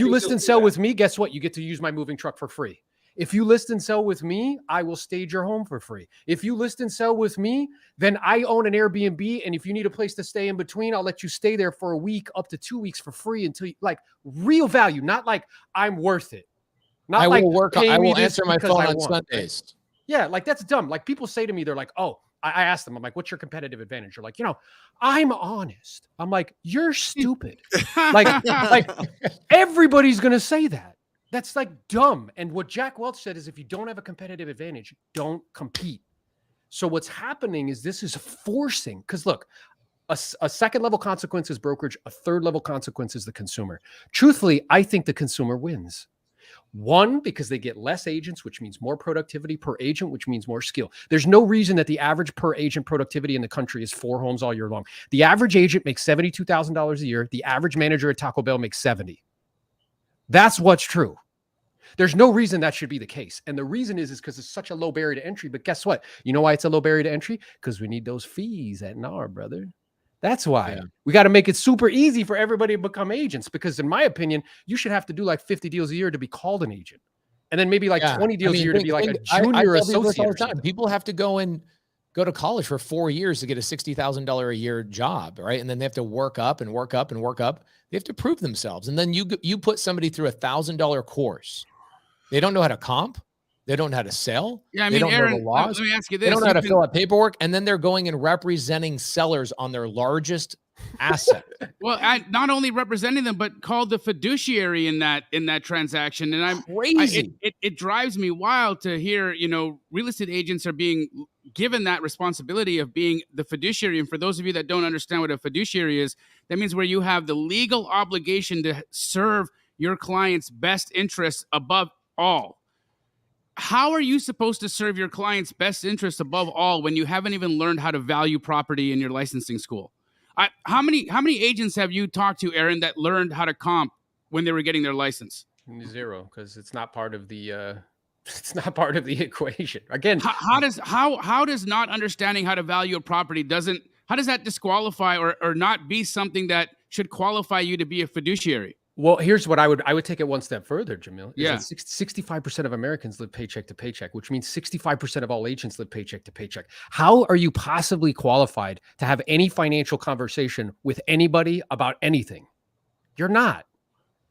list and sell with me, guess what? You get to use my moving truck for free. If you list and sell with me, I will stage your home for free. If you list and sell with me, then I own an Airbnb. And if you need a place to stay in between, I'll let you stay there for a week, up to 2 weeks for free until you like real value, not like I'm worth it. Not I like I will answer my phone on Sundays. Yeah, like that's dumb. Like people say to me, they're like, oh, I asked them, I'm like, what's your competitive advantage? They're like, I'm honest. I'm like, you're stupid. like everybody's going to say that. That's like dumb. And what Jack Welch said is if you don't have a competitive advantage, don't compete. So what's happening is this is forcing, because look, a second level consequence is brokerage. A third level consequence is the consumer. Truthfully, I think the consumer wins. One, because they get less agents, which means more productivity per agent, which means more skill. There's no reason that the average per agent productivity in the country is 4 homes all year long. The average agent makes $72,000 a year. The average manager at Taco Bell makes 70. That's what's true. There's no reason that should be the case. And the reason is because it's such a low barrier to entry. But guess what? You know why it's a low barrier to entry? Because we need those fees at NAR, brother. That's why we got to make it super easy for everybody to become agents. Because in my opinion, you should have to do like 50 deals a year to be called an agent. And then maybe like 20 deals a year to be like a junior associate. People have to go to college for 4 years to get a $60,000 a year job, right? And then they have to work up and work up and work up. They have to prove themselves. And then you put somebody through $1,000 course. They don't know how to comp. They don't know how to sell. Yeah, I mean, they don't Aaron, know the laws. Let me ask you this. They don't know how to fill out paperwork. And then they're going and representing sellers on their largest asset. Well, not only representing them, but called the fiduciary in that transaction. And I'm crazy. It drives me wild to hear, real estate agents are being given that responsibility of being the fiduciary. And for those of you that don't understand what a fiduciary is, that means where you have the legal obligation to serve your client's best interests above all. How are you supposed to serve your client's best interests above all when you haven't even learned how to value property in your licensing school? How many agents have you talked to, Aaron, that learned how to comp when they were getting their license? 0, because it's not part of the equation. Again, how does not understanding how to value a property how does that disqualify or not be something that should qualify you to be a fiduciary? Well, here's what I would take it one step further, Jamil. Yeah. 65% of Americans live paycheck to paycheck, which means 65% of all agents live paycheck to paycheck. How are you possibly qualified to have any financial conversation with anybody about anything? You're not.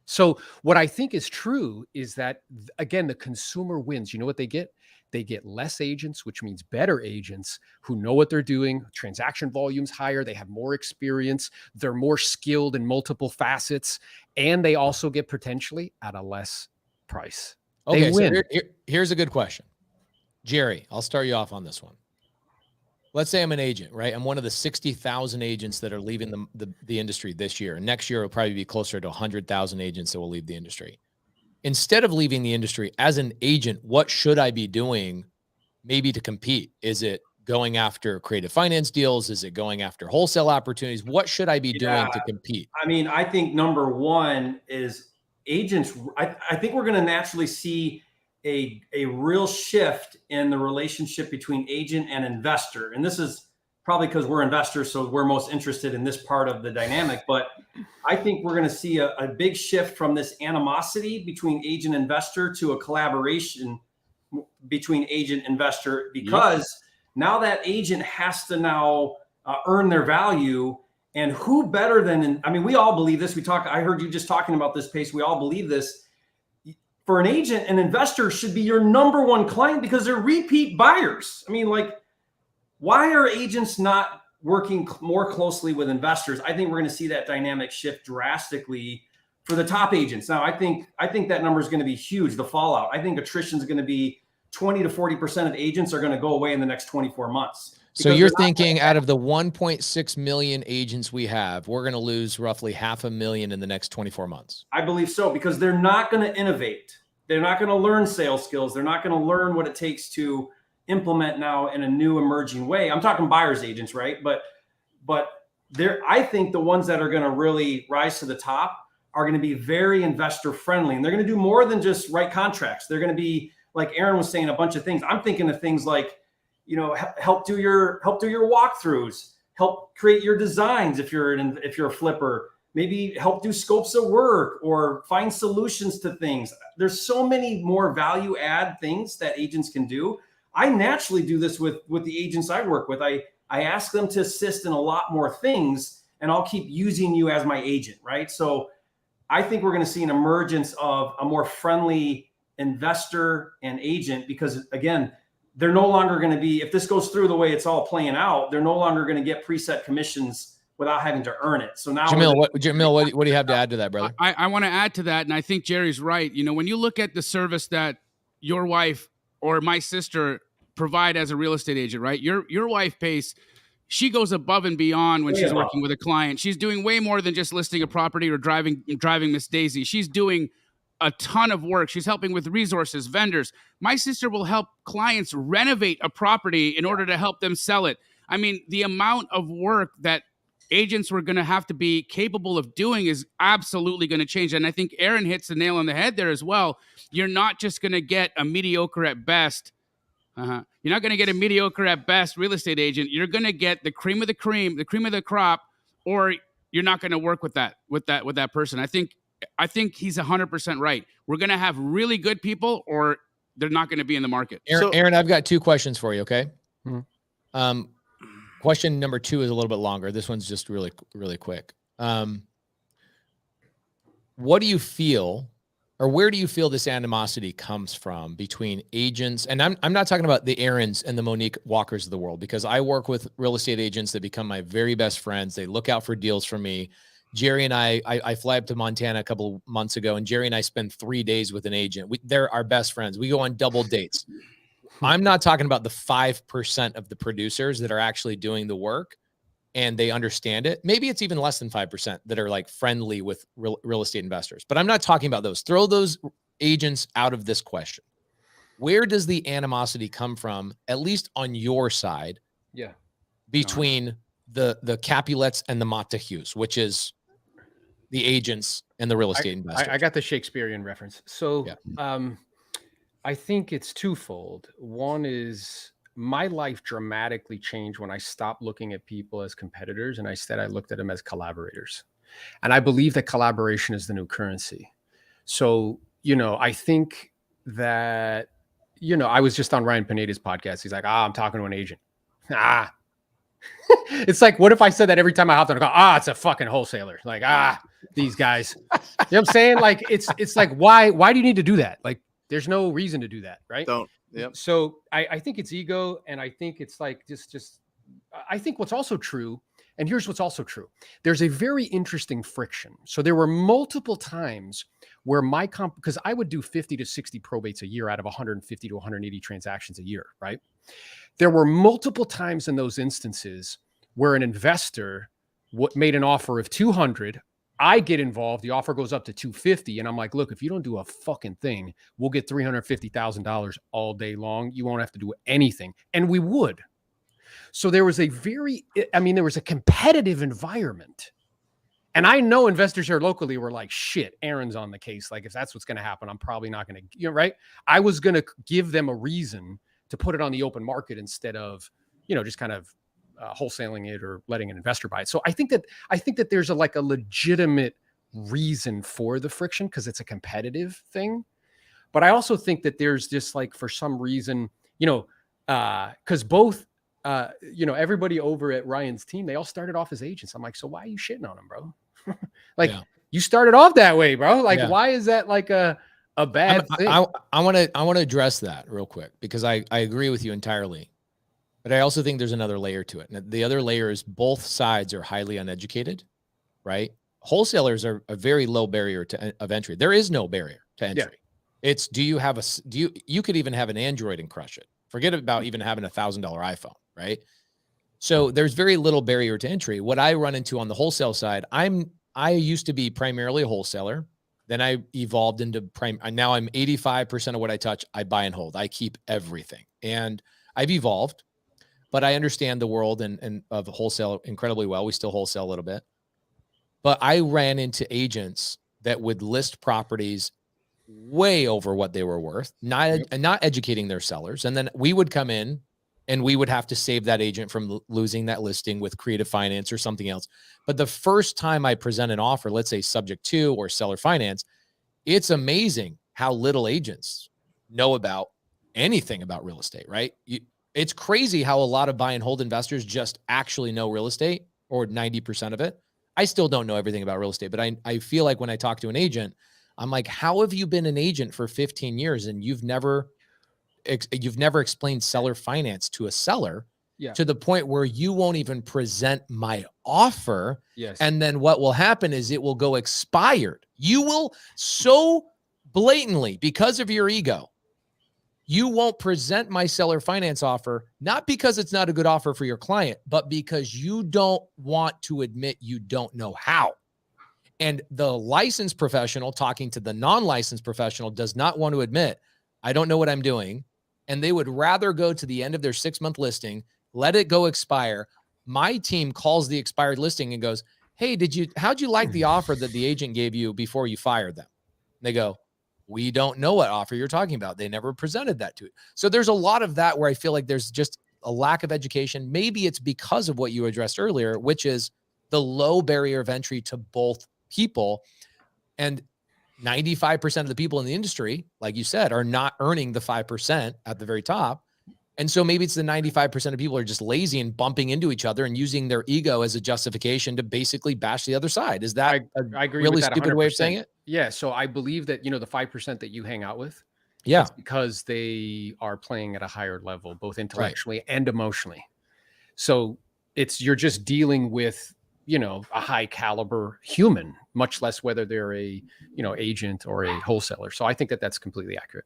So what I think is true is that, again, the consumer wins. You know what they get? They get less agents, which means better agents who know what they're doing. Transaction volume's higher. They have more experience. They're more skilled in multiple facets. And they also get potentially at a less price. Okay, they win. So here's a good question. Jerry, I'll start you off on this one. let's say I'm an agent, right? I'm one of the 60,000 agents that are leaving the industry this year. Next year, it'll probably be closer to 100,000 agents that will leave the industry. Instead of leaving the industry as an agent, what should I be doing maybe to compete? Is it going after creative finance deals? Is it going after wholesale opportunities? What should I be doing to compete? I mean, I think number one is agents. I think we're going to naturally see a real shift in the relationship between agent and investor. And this is probably because we're investors, so we're most interested in this part of the dynamic. But I think we're going to see a big shift from this animosity between agent and investor to a collaboration between agent and investor, because now that agent has to now earn their value. And who better than, I mean, we all believe this. I heard you just talking about this, Pace. We all believe this. For an agent, an investor should be your number one client because they're repeat buyers. I mean, like, why are agents not working more closely with investors? I think we're going to see that dynamic shift drastically for the top agents. Now, I think that number is going to be huge, the fallout. I think attrition is going to be 20 to 40% of agents are going to go away in the next 24 months. So you're thinking out of the 1.6 million agents we have, we're going to lose roughly 500,000 in the next 24 months. I believe so, because they're not going to innovate. They're not going to learn sales skills. They're not going to learn what it takes to implement now in a new emerging way. I'm talking buyer's agents, right? But I think the ones that are going to really rise to the top are going to be very investor friendly, and they're going to do more than just write contracts. They're going to be, like Aaron was saying, a bunch of things. I'm thinking of things like, help do your walkthroughs, help create your designs if you're a flipper, maybe help do scopes of work or find solutions to things. There's so many more value add things that agents can do. I naturally do this with the agents I work with. I ask them to assist in a lot more things, and I'll keep using you as my agent, right? So I think we're going to see an emergence of a more friendly investor and agent, because again, they're no longer going to be, if this goes through the way it's all playing out, they're no longer going to get preset commissions without having to earn it. So now, Jamil, what do you have to add to that, brother? I want to add to that, and I think Jerry's right. When you look at the service that your wife or my sister provide as a real estate agent, right? Your wife, Pace, she goes above and beyond when she's working with a client. She's doing way more than just listing a property or driving Miss Daisy. She's doing a ton of work. She's helping with resources, vendors. My sister will help clients renovate a property in order to help them sell it. I mean, the amount of work that agents were going to have to be capable of doing is absolutely going to change. And I think Aaron hits the nail on the head there as well. You're not just going to get a mediocre at best. You're not going to get a mediocre at best real estate agent. You're going to get the cream of the cream, the cream of the crop, or you're not going to work with that person. I think he's 100% right. We're going to have really good people, or they're not going to be in the market. Aaron, I've got two questions for you. Okay. Mm-hmm. Question number 2 is a little bit longer. This one's just really, really quick. What do you feel, or where do you feel this animosity comes from between agents? And I'm not talking about the Aarons and the Monique Walkers of the world, because I work with real estate agents that become my very best friends. They look out for deals for me. Jerry and I fly up to Montana a couple of months ago, and Jerry and I spend 3 days with an agent. They're our best friends. We go on double dates. I'm not talking about the 5% of the producers that are actually doing the work and they understand it. Maybe it's even less than 5% that are like friendly with real estate investors, but I'm not talking about those. Throw those agents out of this question. Where does the animosity come from, at least on your side? Yeah. Between the Capulets and the Montagues, which is the agents and the real estate investors. I got the Shakespearean reference. So, yeah. I think it's twofold. One is my life dramatically changed when I stopped looking at people as competitors, and instead I looked at them as collaborators. And I believe that collaboration is the new currency. So, I think that, I was just on Ryan Pineda's podcast. He's like, I'm talking to an agent. It's like, what if I said that every time I hopped on a call? It's a fucking wholesaler. Like, these guys. You know what I'm saying? Like, it's like, why do you need to do that? Like, there's no reason to do that, right? Don't. Yep. So I think it's ego, and I think it's like just I think what's also true And here's what's also true. There's a very interesting friction. So there were multiple times where because I would do 50 to 60 probates a year out of 150 to 180 transactions a year, right? There were multiple times in those instances where an investor made an offer of 200. I get involved. The offer goes up to 250. And I'm like, look, if you don't do a fucking thing, we'll get $350,000 all day long. You won't have to do anything. And we would. So there was there was a competitive environment. And I know investors here locally were like, shit, Aaron's on the case. Like, if that's what's going to happen, I'm probably not going to, right? I was going to give them a reason to put it on the open market instead of, just kind of wholesaling it or letting an investor buy it. So I think that there's a legitimate reason for the friction because it's a competitive thing. But I also think that there's just for some reason, because both, everybody over at Ryan's team, they all started off as agents. I'm like, so why are you shitting on them, bro? You started off that way, bro. Why is that a bad thing? I want to address that real quick because I agree with you entirely. But I also think there's another layer to it. And the other layer is both sides are highly uneducated, right? Wholesalers are a very low barrier of entry. There is no barrier to entry. Yeah. It's, you could even have an Android and crush it. Forget about even having $1,000 iPhone, right? So there's very little barrier to entry. What I run into on the wholesale side, I used to be primarily a wholesaler. Then I evolved into now I'm 85% of what I touch, I buy and hold. I keep everything. And I've evolved. But I understand the world and of wholesale incredibly well. We still wholesale a little bit. But I ran into agents that would list properties way over what they were worth, not educating their sellers. And then we would come in and we would have to save that agent from losing that listing with creative finance or something else. But the first time I present an offer, let's say subject to or seller finance, it's amazing how little agents know about anything about real estate, right? It's crazy how a lot of buy and hold investors just actually know real estate, or 90% of it. I still don't know everything about real estate, but I feel like when I talk to an agent, I'm like, how have you been an agent for 15 years and you've never explained seller finance to a seller to the point where you won't even present my offer? Yes. And then what will happen is it will go expired. You will so blatantly, because of your ego, you won't present my seller finance offer, not because it's not a good offer for your client, but because you don't want to admit you don't know how. And the licensed professional talking to the non-licensed professional does not want to admit, I don't know what I'm doing. And they would rather go to the end of their 6-month listing, let it go expire. My team calls the expired listing and goes, hey, how'd you like the offer that the agent gave you before you fired them? And they go, we don't know what offer you're talking about. They never presented that to it. So there's a lot of that where I feel like there's just a lack of education. Maybe it's because of what you addressed earlier, which is the low barrier of entry to both people. And 95% of the people in the industry, like you said, are not earning the 5% at the very top. And so maybe it's the 95% of people are just lazy and bumping into each other and using their ego as a justification to basically bash the other side. Is that I agree really with that stupid 100%. way of saying it? Yeah. So I believe that, the 5% that you hang out with, yeah, it's because they are playing at a higher level, both intellectually and emotionally. So you're just dealing with, a high caliber human, much less whether they're a, agent or a wholesaler. So I think that that's completely accurate.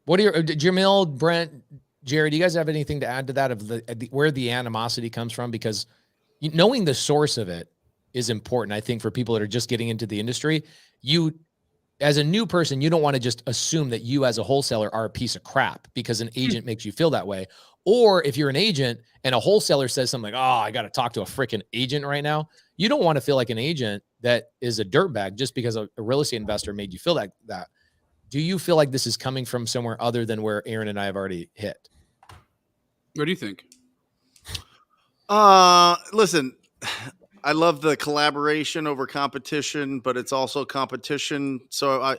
What are Jamil, Brent, Jerry, do you guys have anything to add to that of where the animosity comes from? Because knowing the source of it is important. I think for people that are just getting into the industry, you, as a new person, you don't want to just assume that you as a wholesaler are a piece of crap because an agent makes you feel that way. Or if you're an agent and a wholesaler says something like, oh, I got to talk to a freaking agent right now. You don't want to feel like an agent that is a dirtbag just because a real estate investor made you feel that. Do you feel like this is coming from somewhere other than where Aaron and I have already hit? What do you think? Listen, I love the collaboration over competition, but it's also competition. So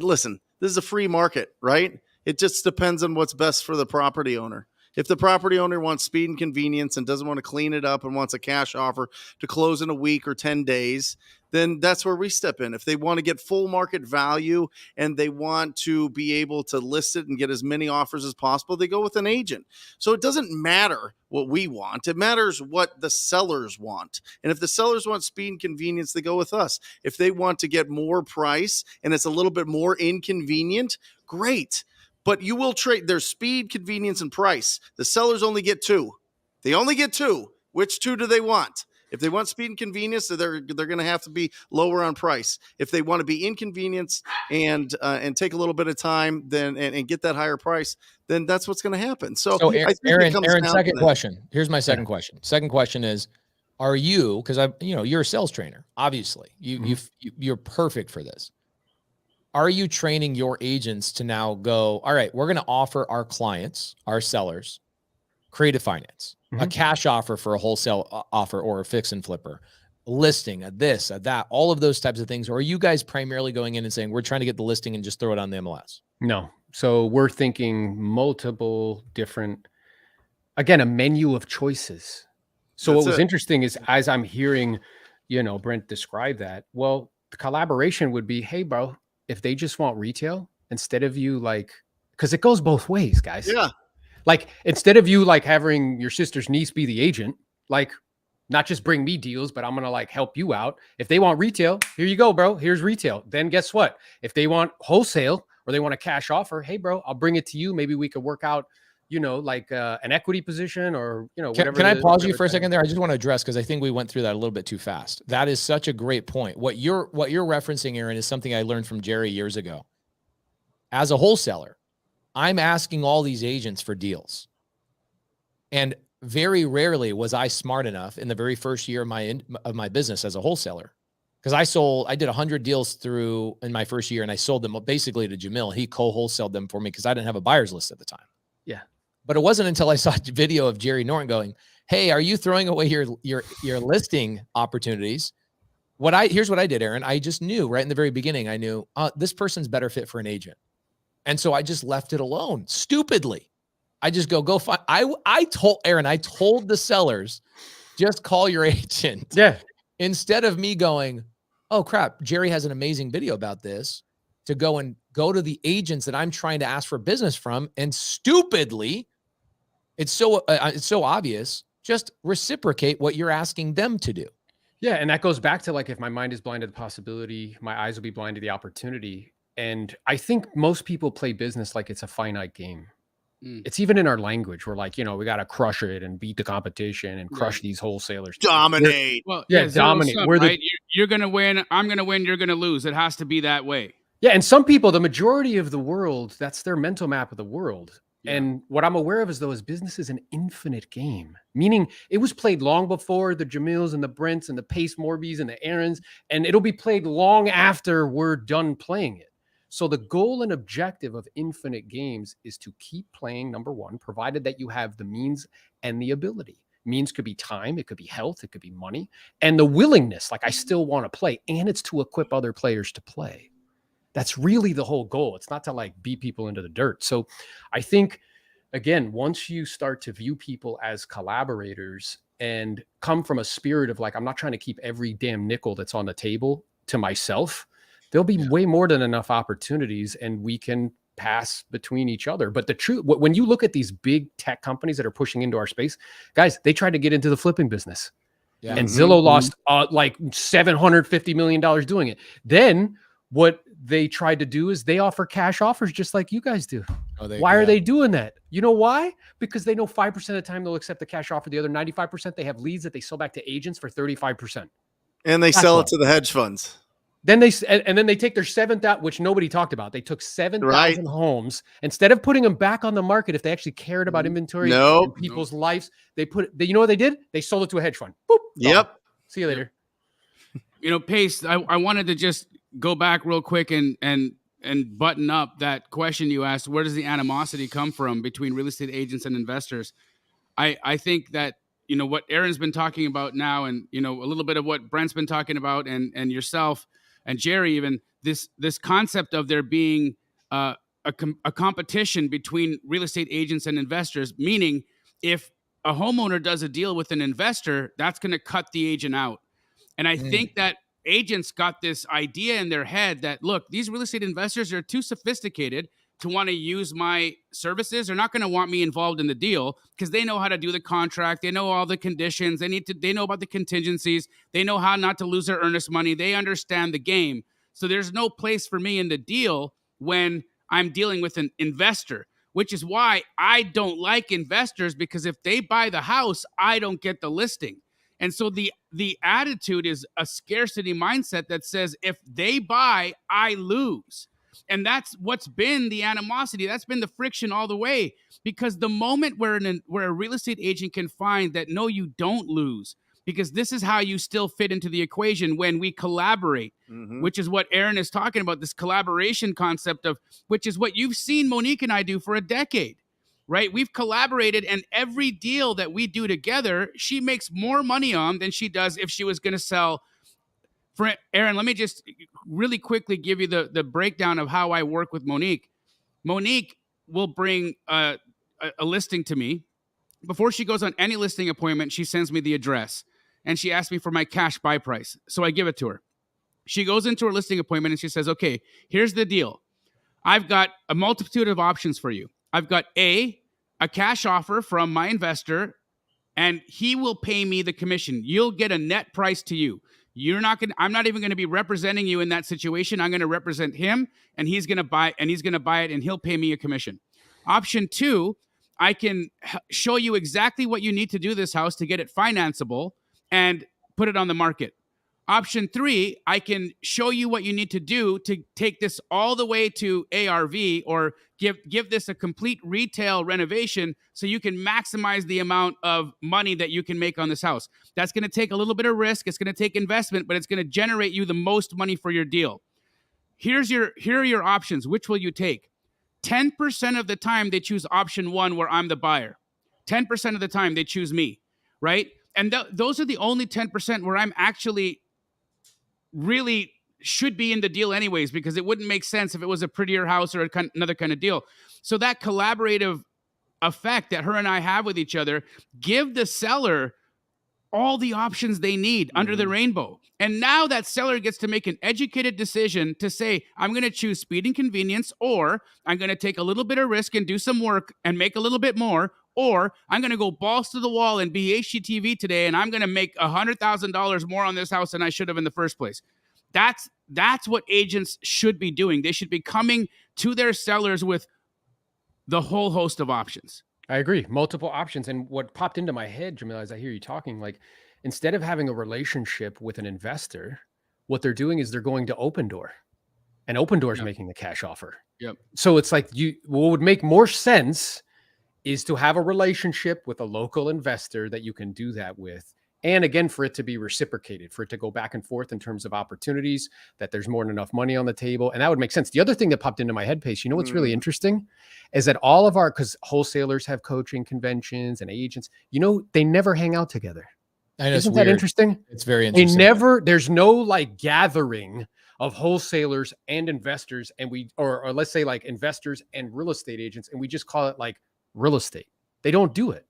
listen, this is a free market, right? It just depends on what's best for the property owner. If the property owner wants speed and convenience and doesn't want to clean it up and wants a cash offer to close in a week or 10 days, then that's where we step in. If they want to get full market value and they want to be able to list it and get as many offers as possible, they go with an agent. So it doesn't matter what we want. It matters what the sellers want. And if the sellers want speed and convenience, they go with us. If they want to get more price and it's a little bit more inconvenient, great. But you will trade. There's speed, convenience, and price. The sellers only get two. They only get two. Which two do they want? If they want speed and convenience, they're going to have to be lower on price. If they want to be inconvenienced and take a little bit of time, then and get that higher price, then that's what's going to happen. So Aaron, second question. Here's my second question. Second question is, are you, because you're a sales trainer, obviously. You're perfect for this. Are you training your agents to now go, all right, we're going to offer our clients, our sellers, creative finance, a cash offer for a wholesale offer or a fix and flipper, listing, a this, a that, all of those types of things? Or are you guys primarily going in and saying, we're trying to get the listing and just throw it on the MLS? No. So we're thinking multiple different, again, a menu of choices. So what was interesting is, as I'm hearing, Brent describe that, well, the collaboration would be, hey, bro, if they just want retail, instead of you because it goes both ways, guys. Yeah. Instead of you having your sister's niece be the agent, not just bring me deals, but I'm going to help you out. If they want retail, here you go, bro. Here's retail. Then guess what? If they want wholesale or they want a cash offer, hey, bro, I'll bring it to you. Maybe we could work out, an equity position or, whatever. Can I pause you for a second there? I just want to address, because I think we went through that a little bit too fast. That is such a great point. What you're referencing, Aaron, is something I learned from Jerry years ago. As a wholesaler, I'm asking all these agents for deals. And very rarely was I smart enough in the very first year of my business as a wholesaler, because I did 100 deals in my first year, and I sold them basically to Jamil. He co-wholesaled them for me because I didn't have a buyer's list at the time. Yeah. But it wasn't until I saw a video of Jerry Norton going, hey, are you throwing away your listing opportunities? Here's what I did, Aaron. I just knew right in the very beginning, I knew this person's better fit for an agent. And so I just left it alone stupidly. I just go find. I told the sellers, just call your agent. Yeah. Instead of me going, oh crap, Jerry has an amazing video about this, to go to the agents that I'm trying to ask for business from, and stupidly, it's so obvious, just reciprocate what you're asking them to do. Yeah, and that goes back to if my mind is blind to the possibility, my eyes will be blind to the opportunity. And I think most people play business like it's a finite game. It's even in our language. We're we got to crush it and beat the competition and crush these wholesalers. Dominate. Dominate. Right? You're going to win. I'm going to win. You're going to lose. It has to be that way. Yeah. And some people, the majority of the world, that's their mental map of the world. Yeah. And what I'm aware of is business is an infinite game, meaning it was played long before the Jamils and the Brents and the Pace Morbys and the Aarons, and it'll be played long after we're done playing it. So the goal and objective of infinite games is to keep playing, number one, provided that you have the means and the ability. Means could be time, it could be health, it could be money, and the willingness, I still want to play, and it's to equip other players to play. That's really the whole goal. It's not to beat people into the dirt. So I think, again, once you start to view people as collaborators and come from a spirit of I'm not trying to keep every damn nickel that's on the table to myself, there'll be way more than enough opportunities, and we can pass between each other. But the truth, when you look at these big tech companies that are pushing into our space, guys, they tried to get into the flipping business. Yeah. And Zillow lost $750 million doing it. Then what they tried to do is they offer cash offers just like you guys do. Why are they doing that? You know why? Because they know 5% of the time they'll accept the cash offer. The other 95%, they have leads that they sell back to agents for 35%. And they sell it to the hedge funds. Then they take their 7,000, which nobody talked about. They took 7,000 homes, instead of putting them back on the market. If they actually cared about inventory and people's lives, you know what they did? They sold it to a hedge fund. Boop. Yep. See you later. Pace, I wanted to just go back real quick and button up that question you asked. Where does the animosity come from between real estate agents and investors? I think that, what Aaron's been talking about now, and, a little bit of what Brent's been talking about, and yourself and Jerry, even this concept of there being a competition between real estate agents and investors, meaning if a homeowner does a deal with an investor, that's going to cut the agent out. And I think that agents got this idea in their head that, look, these real estate investors are too sophisticated to want to use my services. They're not going to want me involved in the deal because they know how to do the contract. They know all the conditions. They know about the contingencies. They know how not to lose their earnest money. They understand the game. So there's no place for me in the deal when I'm dealing with an investor, which is why I don't like investors, because if they buy the house, I don't get the listing. And so the attitude is a scarcity mindset that says if they buy, I lose. And that's what's been the animosity. That's been the friction all the way. Because the moment where a real estate agent can find that, no, you don't lose, because this is how you still fit into the equation when we collaborate, which is what Aaron is talking about, this collaboration concept of, which is what you've seen Monique and I do for a decade, right? We've collaborated, and every deal that we do together, she makes more money on than she does if she was going to sell. For Aaron, let me just really quickly give you the breakdown of how I work with Monique. Monique will bring a listing to me. Before she goes on any listing appointment, she sends me the address, and she asks me for my cash buy price. So I give it to her. She goes into her listing appointment and she says, okay, here's the deal. I've got a multitude of options for you. I've got a cash offer from my investor, and he will pay me the commission. You'll get a net price to you. I'm not even going to be representing you in that situation. I'm going to represent him, and he's going to buy it, and he'll pay me a commission. Option 2, I can show you exactly what you need to do this house to get it financeable and put it on the market. Option 3, I can show you what you need to do to take this all the way to ARV, or give this a complete retail renovation so you can maximize the amount of money that you can make on this house. That's going to take a little bit of risk. It's going to take investment, but it's going to generate you the most money for your deal. Here are your options. Which will you take? 10% of the time they choose option 1, where I'm the buyer. 10% of the time they choose me, right? And those are the only 10% where I'm actually really should be in the deal anyways, because it wouldn't make sense if it was a prettier house or another kind of deal. So that collaborative effect that her and I have with each other give the seller all the options they need under the rainbow. And now that seller gets to make an educated decision to say, I'm going to choose speed and convenience, or I'm going to take a little bit of risk and do some work and make a little bit more, or I'm going to go balls to the wall and be HGTV today, and I'm going to make $100,000 more on this house than I should have in the first place. That's what agents should be doing. They should be coming to their sellers with the whole host of options. I agree. Multiple options. And what popped into my head, Jamil, as I hear you talking, like, instead of having a relationship with an investor, what they're doing is they're going to Open Door, and Open Door is making the cash offer. Yep. So it's like, what would make more sense is to have a relationship with a local investor that you can do that with. And again, for it to be reciprocated, for it to go back and forth in terms of opportunities, that there's more than enough money on the table. And that would make sense. The other thing that popped into my head, Pace, you know what's really interesting is that all of because wholesalers have coaching conventions and agents, they never hang out together. I know, isn't that interesting? It's very interesting. There's no like gathering of wholesalers and investors, and or let's say like investors and real estate agents, and we just call it like real estate. They don't do it.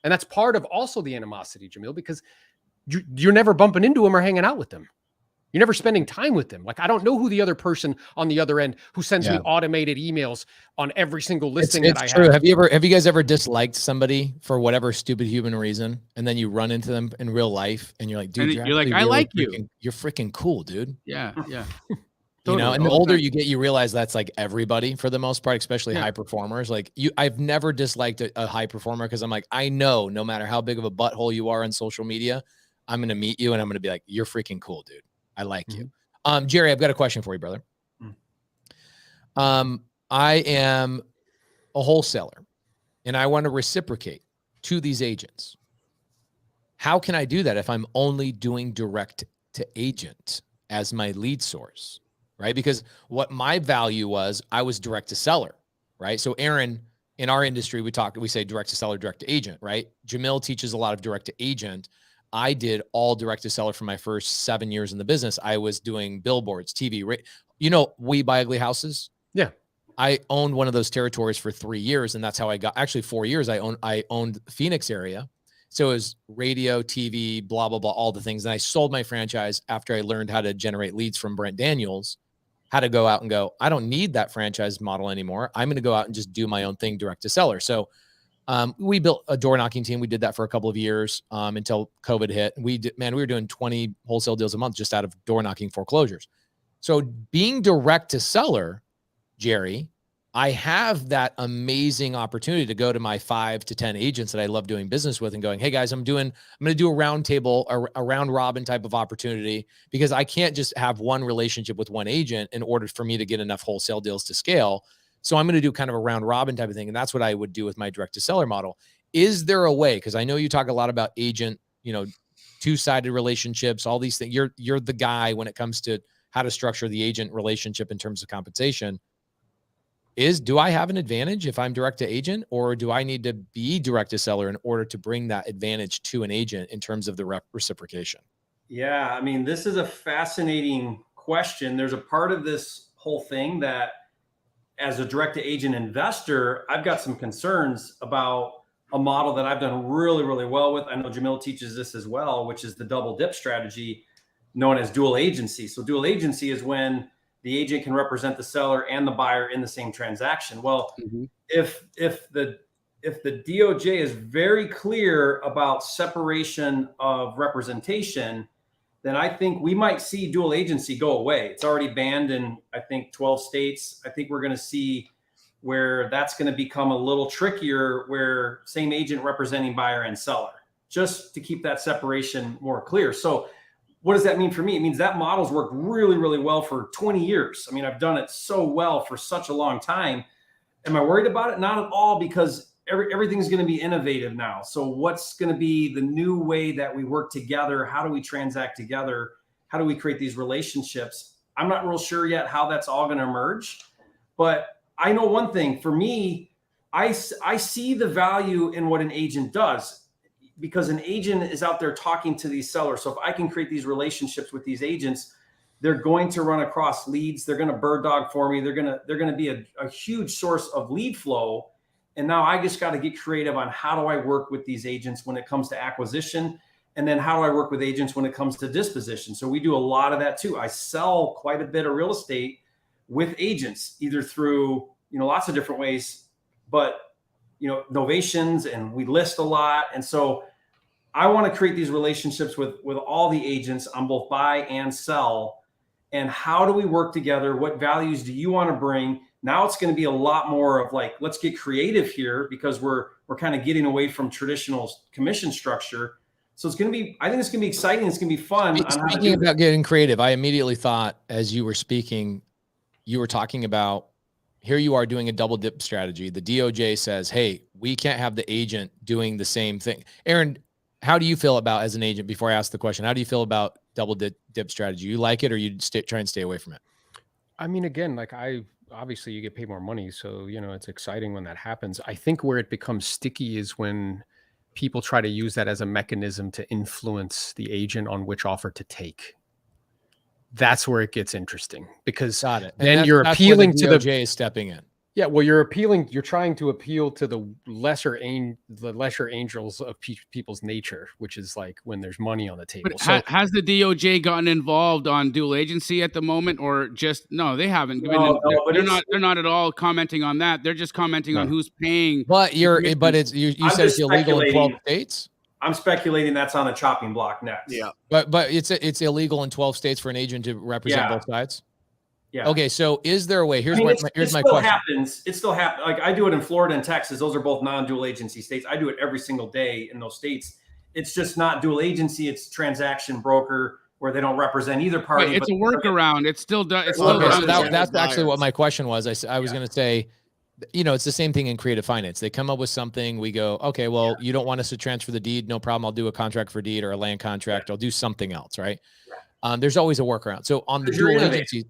And that's part of also the animosity, Jamil, because you're never bumping into them or hanging out with them. You're never spending time with them. Like, I don't know who the other person on the other end who sends me automated emails on every single listing that I have. Have you guys ever disliked somebody for whatever stupid human reason, and then you run into them in real life and you're like, dude, you're like, I like you. You're freaking cool, dude. Yeah. Totally. And the older you get, you realize that's like everybody for the most part, especially high performers. Like I've never disliked a high performer, because I'm like, I know no matter how big of a butthole you are on social media, I'm going to meet you and I'm going to be like, you're freaking cool, dude. I like you. Jerry, I've got a question for you, brother. I am a wholesaler and I want to reciprocate to these agents. How can I do that if I'm only doing direct to agent as my lead source? Right? Because what my value was, I was direct to seller, right? So Aaron, in our industry, we say direct to seller, direct to agent, right? Jamil teaches a lot of direct to agent. I did all direct to seller for my first 7 years in the business. I was doing billboards, TV, We Buy Ugly Houses. Yeah. I owned one of those territories for 3 years, and that's how I got, actually 4 years. I owned Phoenix area, So it was radio, TV, blah, blah, blah, all the things. And I sold my franchise after I learned how to generate leads from Brent Daniels, how to go out and go, I don't need that franchise model anymore. I'm going to go out and just do my own thing direct to seller. So we built a door knocking team. We did that for a couple of years until COVID hit. We were doing 20 wholesale deals a month just out of door knocking foreclosures. So being direct to seller, Jerry, I have that amazing opportunity to go to my 5 to 10 agents that I love doing business with and going, hey guys, I'm going to do a round table, a round robin type of opportunity, because I can't just have one relationship with one agent in order for me to get enough wholesale deals to scale. So I'm going to do kind of a round robin type of thing. And that's what I would do with my direct to seller model. Is there a way? Because I know you talk a lot about agent, two-sided relationships, all these things. You're the guy when it comes to how to structure the agent relationship in terms of compensation. Do I have an advantage if I'm direct to agent, or do I need to be direct to seller in order to bring that advantage to an agent in terms of the reciprocation? Yeah, I mean, this is a fascinating question. There's a part of this whole thing that, as a direct to agent investor, I've got some concerns about a model that I've done really, really well with. I know Jamil teaches this as well, which is the double dip strategy known as dual agency. So dual agency is when the agent can represent the seller and the buyer in the same transaction. Well, if the DOJ is very clear about separation of representation, then I think we might see dual agency go away. It's already banned in, I think, 12 states. I think we're going to see where that's going to become a little trickier, where same agent representing buyer and seller, just to keep that separation more clear. So what does that mean for me? It means that model's worked really, really well for 20 years. I mean, I've done it so well for such a long time. Am I worried about it? Not at all, because everything's going to be innovative now. So what's going to be the new way that we work together? How do we transact together? How do we create these relationships? I'm not real sure yet how that's all going to emerge, but I know one thing. For me, I see the value in what an agent does, because an agent is out there talking to these sellers. So if I can create these relationships with these agents, they're going to run across leads. They're going to bird dog for me. They're going to be a huge source of lead flow. And now I just got to get creative on how do I work with these agents when it comes to acquisition, and then how do I work with agents when it comes to disposition. So we do a lot of that too. I sell quite a bit of real estate with agents, either through lots of different ways, but novations, and we list a lot. And so I want to create these relationships with all the agents on both buy and sell. And how do we work together? What values do you want to bring? Now it's going to be a lot more of like, let's get creative here, because we're kind of getting away from traditional commission structure. So I think it's going to be exciting. It's going to be fun. Speaking about getting creative, I immediately thought, as you were speaking, you were talking about, here you are doing a double dip strategy. The DOJ says, hey, we can't have the agent doing the same thing. Aaron, how do you feel about, as an agent, before I ask the question, how do you feel about double dip strategy? You like it, or you try and stay away from it? I mean, again, obviously you get paid more money. So, it's exciting when that happens. I think where it becomes sticky is when people try to use that as a mechanism to influence the agent on which offer to take. That's where it gets interesting, because then you're appealing to the DOJ is stepping in. Yeah, well, you're trying to appeal to the lesser angels of people's nature, which is like when there's money on the table. But has the DOJ gotten involved on dual agency at the moment, or just no? They haven't. They're not at all commenting on that. They're just commenting on who's paying. But you said it's illegal in 12 states. I'm speculating that's on the chopping block next. Yeah, but it's illegal in 12 states for an agent to represent both sides. Yeah. Okay. So is there a way? Here's my question. It still happens. Like I do it in Florida and Texas. Those are both non-dual agency states. I do it every single day in those states. It's just not dual agency. It's transaction broker, where they don't represent either party. Right, it's a workaround. It still does. That's actually what my question was. I was going to say, it's the same thing in creative finance. They come up with something. We go, okay, well, you don't want us to transfer the deed. No problem. I'll do a contract for deed or a land contract. I'll do something else. Right. There's always a workaround. So on the dual agency,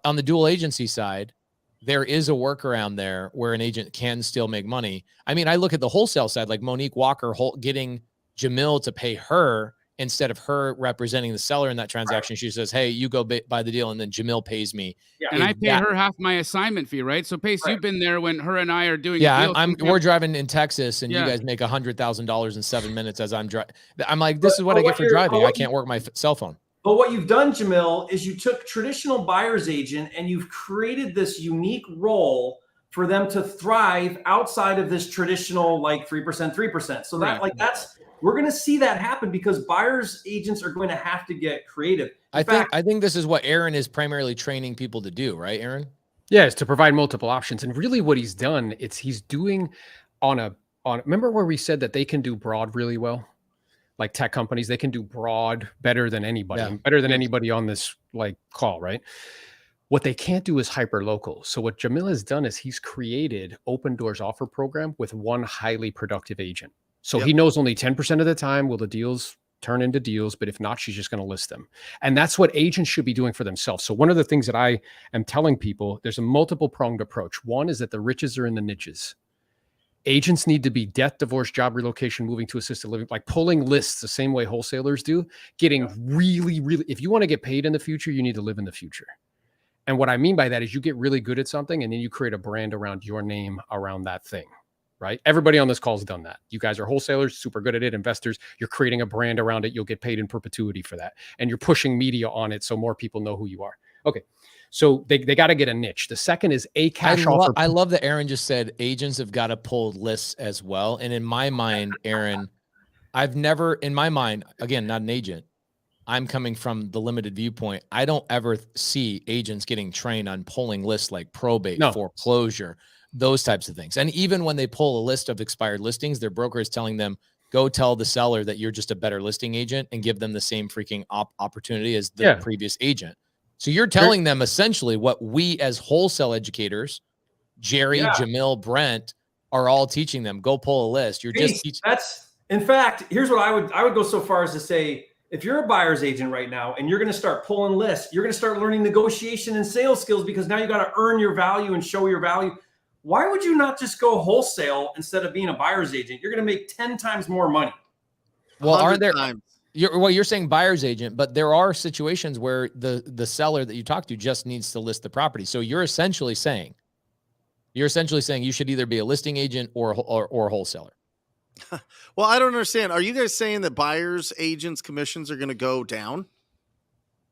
on the dual agency side, there is a workaround there where an agent can still make money. I mean, I look at the wholesale side, like Monique Walker getting Jamil to pay her instead of her representing the seller in that transaction. She says, hey, you go buy the deal, and then Jamil pays me. Yeah. And I pay her half my assignment fee, right? So Pace, you've been there when her and I are doing a deal. We're driving in Texas, and you guys make $100,000 in 7 minutes as I'm driving. I'm like, this is what I get for driving. I can't work my cell phone. But what you've done, Jamil, is you took traditional buyer's agent and you've created this unique role for them to thrive outside of this traditional like 3%. So we're going to see that happen because buyer's agents are going to have to get creative. I think this is what Aaron is primarily training people to do, right, Aaron? Yeah, it's to provide multiple options. And really what he's done, he's doing remember where we said that they can do broad really well? Like tech companies, they can do broad better than anybody, better than anybody on this like call, right? What they can't do is hyper local. So what Jamil has done is he's created open doors offer program with one highly productive agent. So he knows only 10% of the time will the deals turn into deals, but if not, she's just going to list them. And that's what agents should be doing for themselves. So one of the things that I am telling people, there's a multiple pronged approach. One is that the riches are in the niches. Agents need to be death, divorce, job relocation, moving to assisted living, like pulling lists the same way wholesalers do, getting really, if you want to get paid in the future, you need to live in the future. And what I mean by that is you get really good at something and then you create a brand around your name around that thing, right? Everybody on this call has done that. You guys are wholesalers, super good at it, investors, you're creating a brand around it. You'll get paid in perpetuity for that. And you're pushing media on it so more people know who you are. Okay. So they got to get a niche. The second is a cash offer. I love that Aaron just said agents have got to pull lists as well. And in my mind, Aaron, in my mind, again, not an agent, I'm coming from the limited viewpoint. I don't ever see agents getting trained on pulling lists like probate, foreclosure, those types of things. And even when they pull a list of expired listings, their broker is telling them, go tell the seller that you're just a better listing agent and give them the same freaking opportunity as the previous agent. So you're telling them essentially what we as wholesale educators, Jerry, Jamil, Brent, are all teaching them. Go pull a list. You're just teaching. In fact, here's what I would go so far as to say, if you're a buyer's agent right now and you're going to start pulling lists, you're going to start learning negotiation and sales skills because now you got to earn your value and show your value. Why would you not just go wholesale instead of being a buyer's agent? You're going to make 10 times more money. Well, are there? You're saying buyer's agent, but there are situations where the seller that you talk to just needs to list the property. So you're essentially saying you should either be a listing agent or a wholesaler. Well, I don't understand. Are you guys saying that buyers agents commissions are going to go down?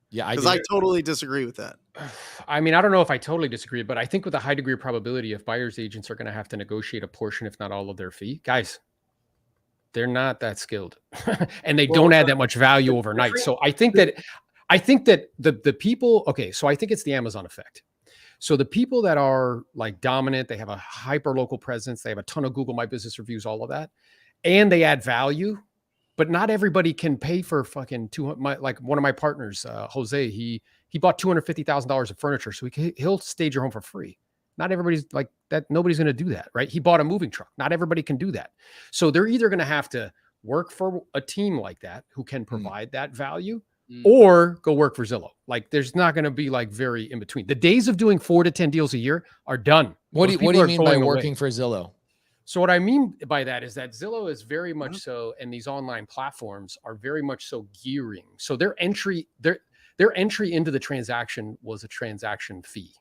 Yeah, because I totally disagree with that. I mean, I don't know if I totally disagree, but I think with a high degree of probability, if buyers agents are going to have to negotiate a portion, if not all of their fee, guys, they're not that skilled and they don't add that much value overnight. So I think that the people, okay, so I think it's the Amazon effect. So the people that are like dominant, they have a hyper local presence, they have a ton of Google My Business reviews, all of that, and they add value, but not everybody can pay for fucking like one of my partners, Jose, he bought $250,000 of furniture. So he'll stage your home for free. Not everybody's like that. Nobody's going to do that, right? He bought a moving truck. Not everybody can do that. So they're either going to have to work for a team like that who can provide that value or go work for Zillow. Like there's not going to be like very in between. The days of doing 4 to 10 deals a year are done. What do you mean by working for Zillow? So what I mean by that is that Zillow is very much so, and these online platforms are very much so gearing. So their entry into the transaction was a transaction fee.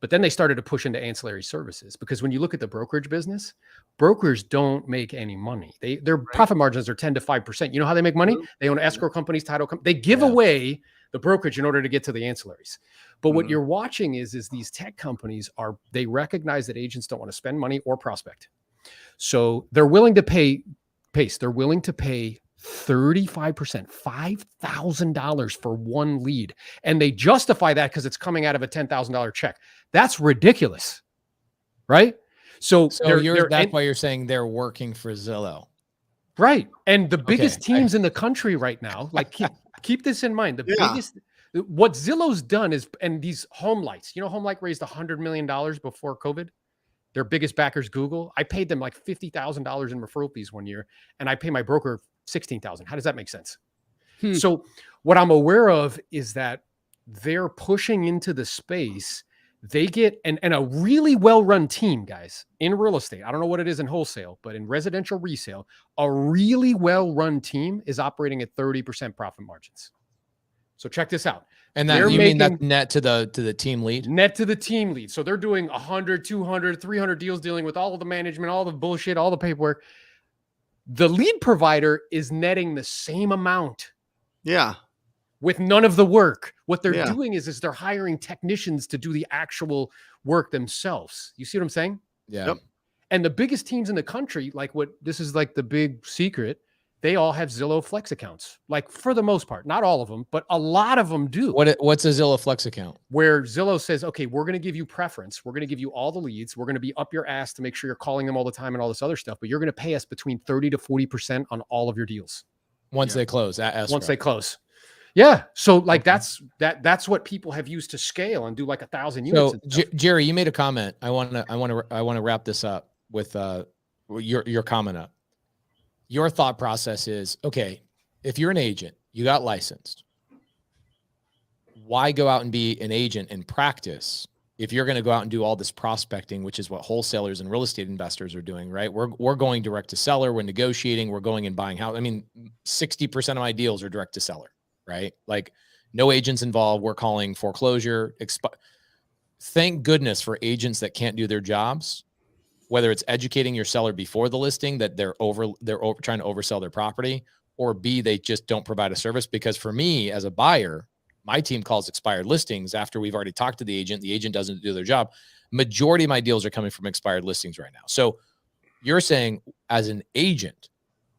But then they started to push into ancillary services because when you look at the brokerage business, brokers don't make any money. Their profit margins are 10 to 5%. You know how they make money? They own escrow companies, title companies. They give away the brokerage in order to get to the ancillaries. But what you're watching is these tech companies they recognize that agents don't want to spend money or prospect. So they're willing to pay They're willing to pay 35%, $5,000 for one lead. And they justify that because it's coming out of a $10,000 check. That's ridiculous. Right? So that's why you're saying they're working for Zillow. Right. And the biggest teams in the country right now, like keep this in mind. What Zillow's done is, and these Home Lights, Home Light raised $100 million before COVID. Their biggest backers, Google. I paid them like $50,000 in referral fees one year, and I pay my broker $16,000. How does that make sense? So what I'm aware of is that they're pushing into the space they get, and a really well-run team, guys, in real estate. I don't know what it is in wholesale, but in residential resale, a really well-run team is operating at 30% profit margins. So check this out. And that, you mean that's net to the team lead? Net to the team lead. So they're doing 100, 200, 300 deals, dealing with all of the management, all the bullshit, all the paperwork. The lead provider is netting the same amount. Yeah. With none of the work. What they're doing is they're hiring technicians to do the actual work themselves. You see what I'm saying? Yeah. Yep. And the biggest teams in the country, like this is like the big secret, they all have Zillow Flex accounts. Like for the most part, not all of them, but a lot of them do. What's a Zillow Flex account? Where Zillow says, okay, we're going to give you preference. We're going to give you all the leads. We're going to be up your ass to make sure you're calling them all the time and all this other stuff. But you're going to pay us between 30 to 40% on all of your deals. Once they close. Once they close. Yeah. So like that's what people have used to scale and do like 1,000 units. So Jerry, you made a comment. I want to wrap this up with your comment up. Your thought process is, okay, if you're an agent, you got licensed, why go out and be an agent in practice if you're going to go out and do all this prospecting, which is what wholesalers and real estate investors are doing, right? We're going direct to seller. We're negotiating. We're going and buying house. I mean, 60% of my deals are direct to seller, right? Like no agents involved. We're calling foreclosure. Thank goodness for agents that can't do their jobs, whether it's educating your seller before the listing that they're trying to oversell their property, or B, they just don't provide a service. Because for me as a buyer, my team calls expired listings after we've already talked to the agent. The agent doesn't do their job. Majority of my deals are coming from expired listings right now. So you're saying as an agent,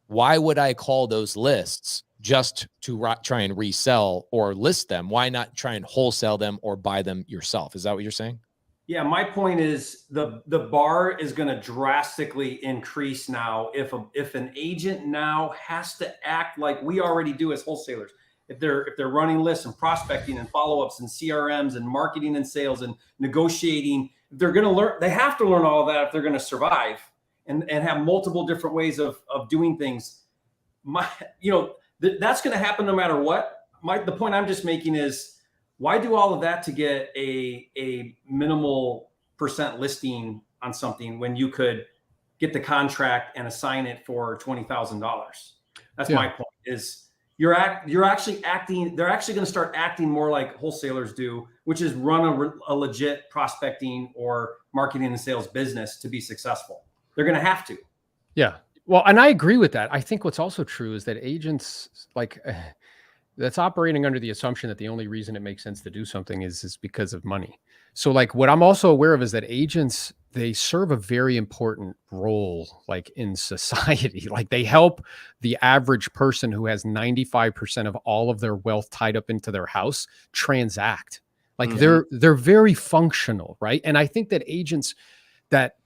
why would I call those lists just to try and resell or list them? Why not try and wholesale them or buy them yourself? Is that what you're saying? Yeah, my point is the bar is going to drastically increase now if an agent now has to act like we already do as wholesalers. If they're running lists and prospecting and follow-ups and CRMs and marketing and sales and negotiating, they're going to learn. They have to learn all of that if they're going to survive and have multiple different ways of doing things. That's going to happen no matter what. The point I'm just making is, why do all of that to get a minimal percent listing on something when you could get the contract and assign it for $20,000? That's my point. Is you're actually acting. They're actually going to start acting more like wholesalers do, which is run a legit prospecting or marketing and sales business to be successful. They're going to have to. Yeah. Well, and I agree with that. I think what's also true is that agents that's operating under the assumption that the only reason it makes sense to do something is because of money. So like what I'm also aware of is that agents, they serve a very important role like in society. Like they help the average person who has 95% of all of their wealth tied up into their house transact. Like they're very functional, right? And I think that agents, that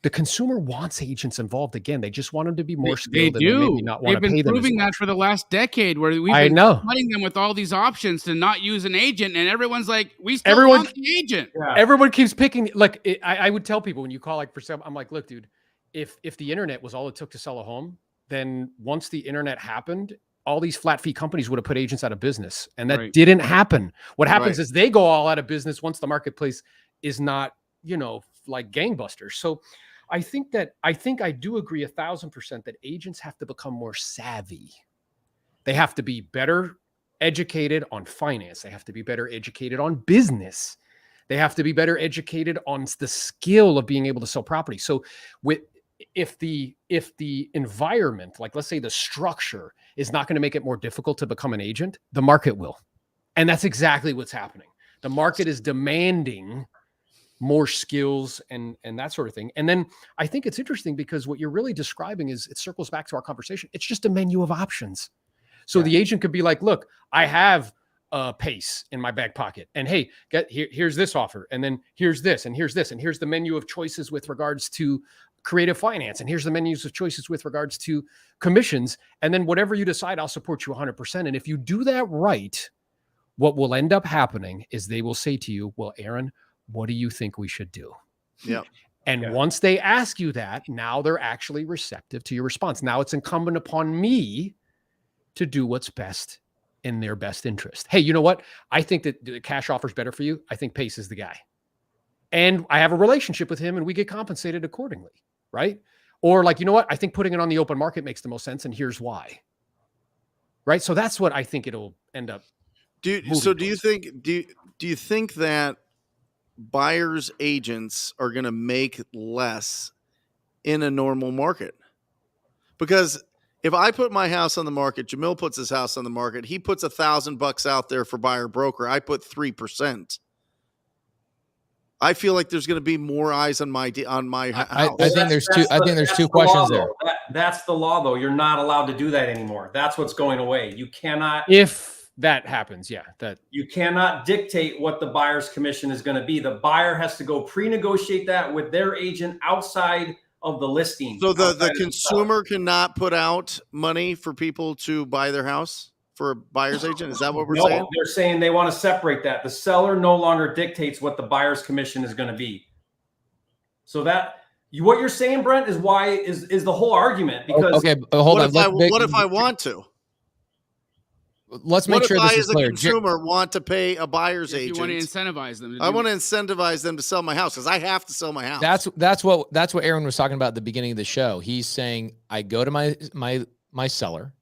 the consumer wants agents involved. Again, they just want them to be more skilled. They do. And maybe not want to pay them. They've been proving that for the last decade, where we've been flooding them with all these options to not use an agent, and everyone's like, "We still want the agent." Yeah. Everyone keeps picking. Like I would tell people when you call like for sale, I'm like, "Look, dude, if the internet was all it took to sell a home, then once the internet happened, all these flat fee companies would have put agents out of business, and that didn't happen. What happens is they go all out of business once the marketplace is not, like gangbusters." So I think I do agree 1,000% that agents have to become more savvy. They have to be better educated on finance. They have to be better educated on business. They have to be better educated on the skill of being able to sell property. So if the environment, like let's say the structure, is not going to make it more difficult to become an agent, the market will. And that's exactly what's happening. The market is demanding more skills and that sort of thing. And then I think it's interesting because what you're really describing is, it circles back to our conversation. It's just a menu of options. So the agent could be like, look, I have a PACE in my back pocket, and hey, here's this offer. And then here's this, and here's this, and here's the menu of choices with regards to creative finance. And here's the menus of choices with regards to commissions. And then whatever you decide, I'll support you 100%. And if you do that right, what will end up happening is they will say to you, well, Aaron, what do you think we should do? Yeah. And once they ask you that, now they're actually receptive to your response. Now it's incumbent upon me to do what's best in their best interest. Hey, you know what? I think that the cash offer is better for you. I think PACE is the guy. and I have a relationship with him and we get compensated accordingly, right? Or like, you know what? I think putting it on the open market makes the most sense, and here's why. Right? So that's what I think it'll end up. Do you think that buyers agents are going to make less in a normal market? Because if I put my house on the market, Jamil puts his house on the market, he puts $1,000 out there for buyer broker, I put 3%. I feel like there's going to be more eyes on my house. I think there's two questions there. That's the law, though. You're not allowed to do that anymore. That's what's going away. You cannot. If that happens, yeah, that you cannot dictate what the buyer's commission is going to be. The buyer has to go pre-negotiate that with their agent outside of the listing. So the consumer cannot put out money for people to buy their house for a buyer's agent? Is that what we're saying? They're saying they want to separate that. The seller no longer dictates what the buyer's commission is going to be. So what you're saying, Brent, is why is the whole argument. Because okay, hold on. What if I want to? Let's make sure this is clear. What if I, as a consumer, want to pay a buyer's agent? You want to incentivize them. I want to incentivize them to sell my house because I have to sell my house. That's what Aaron was talking about at the beginning of the show. He's saying, I go to my seller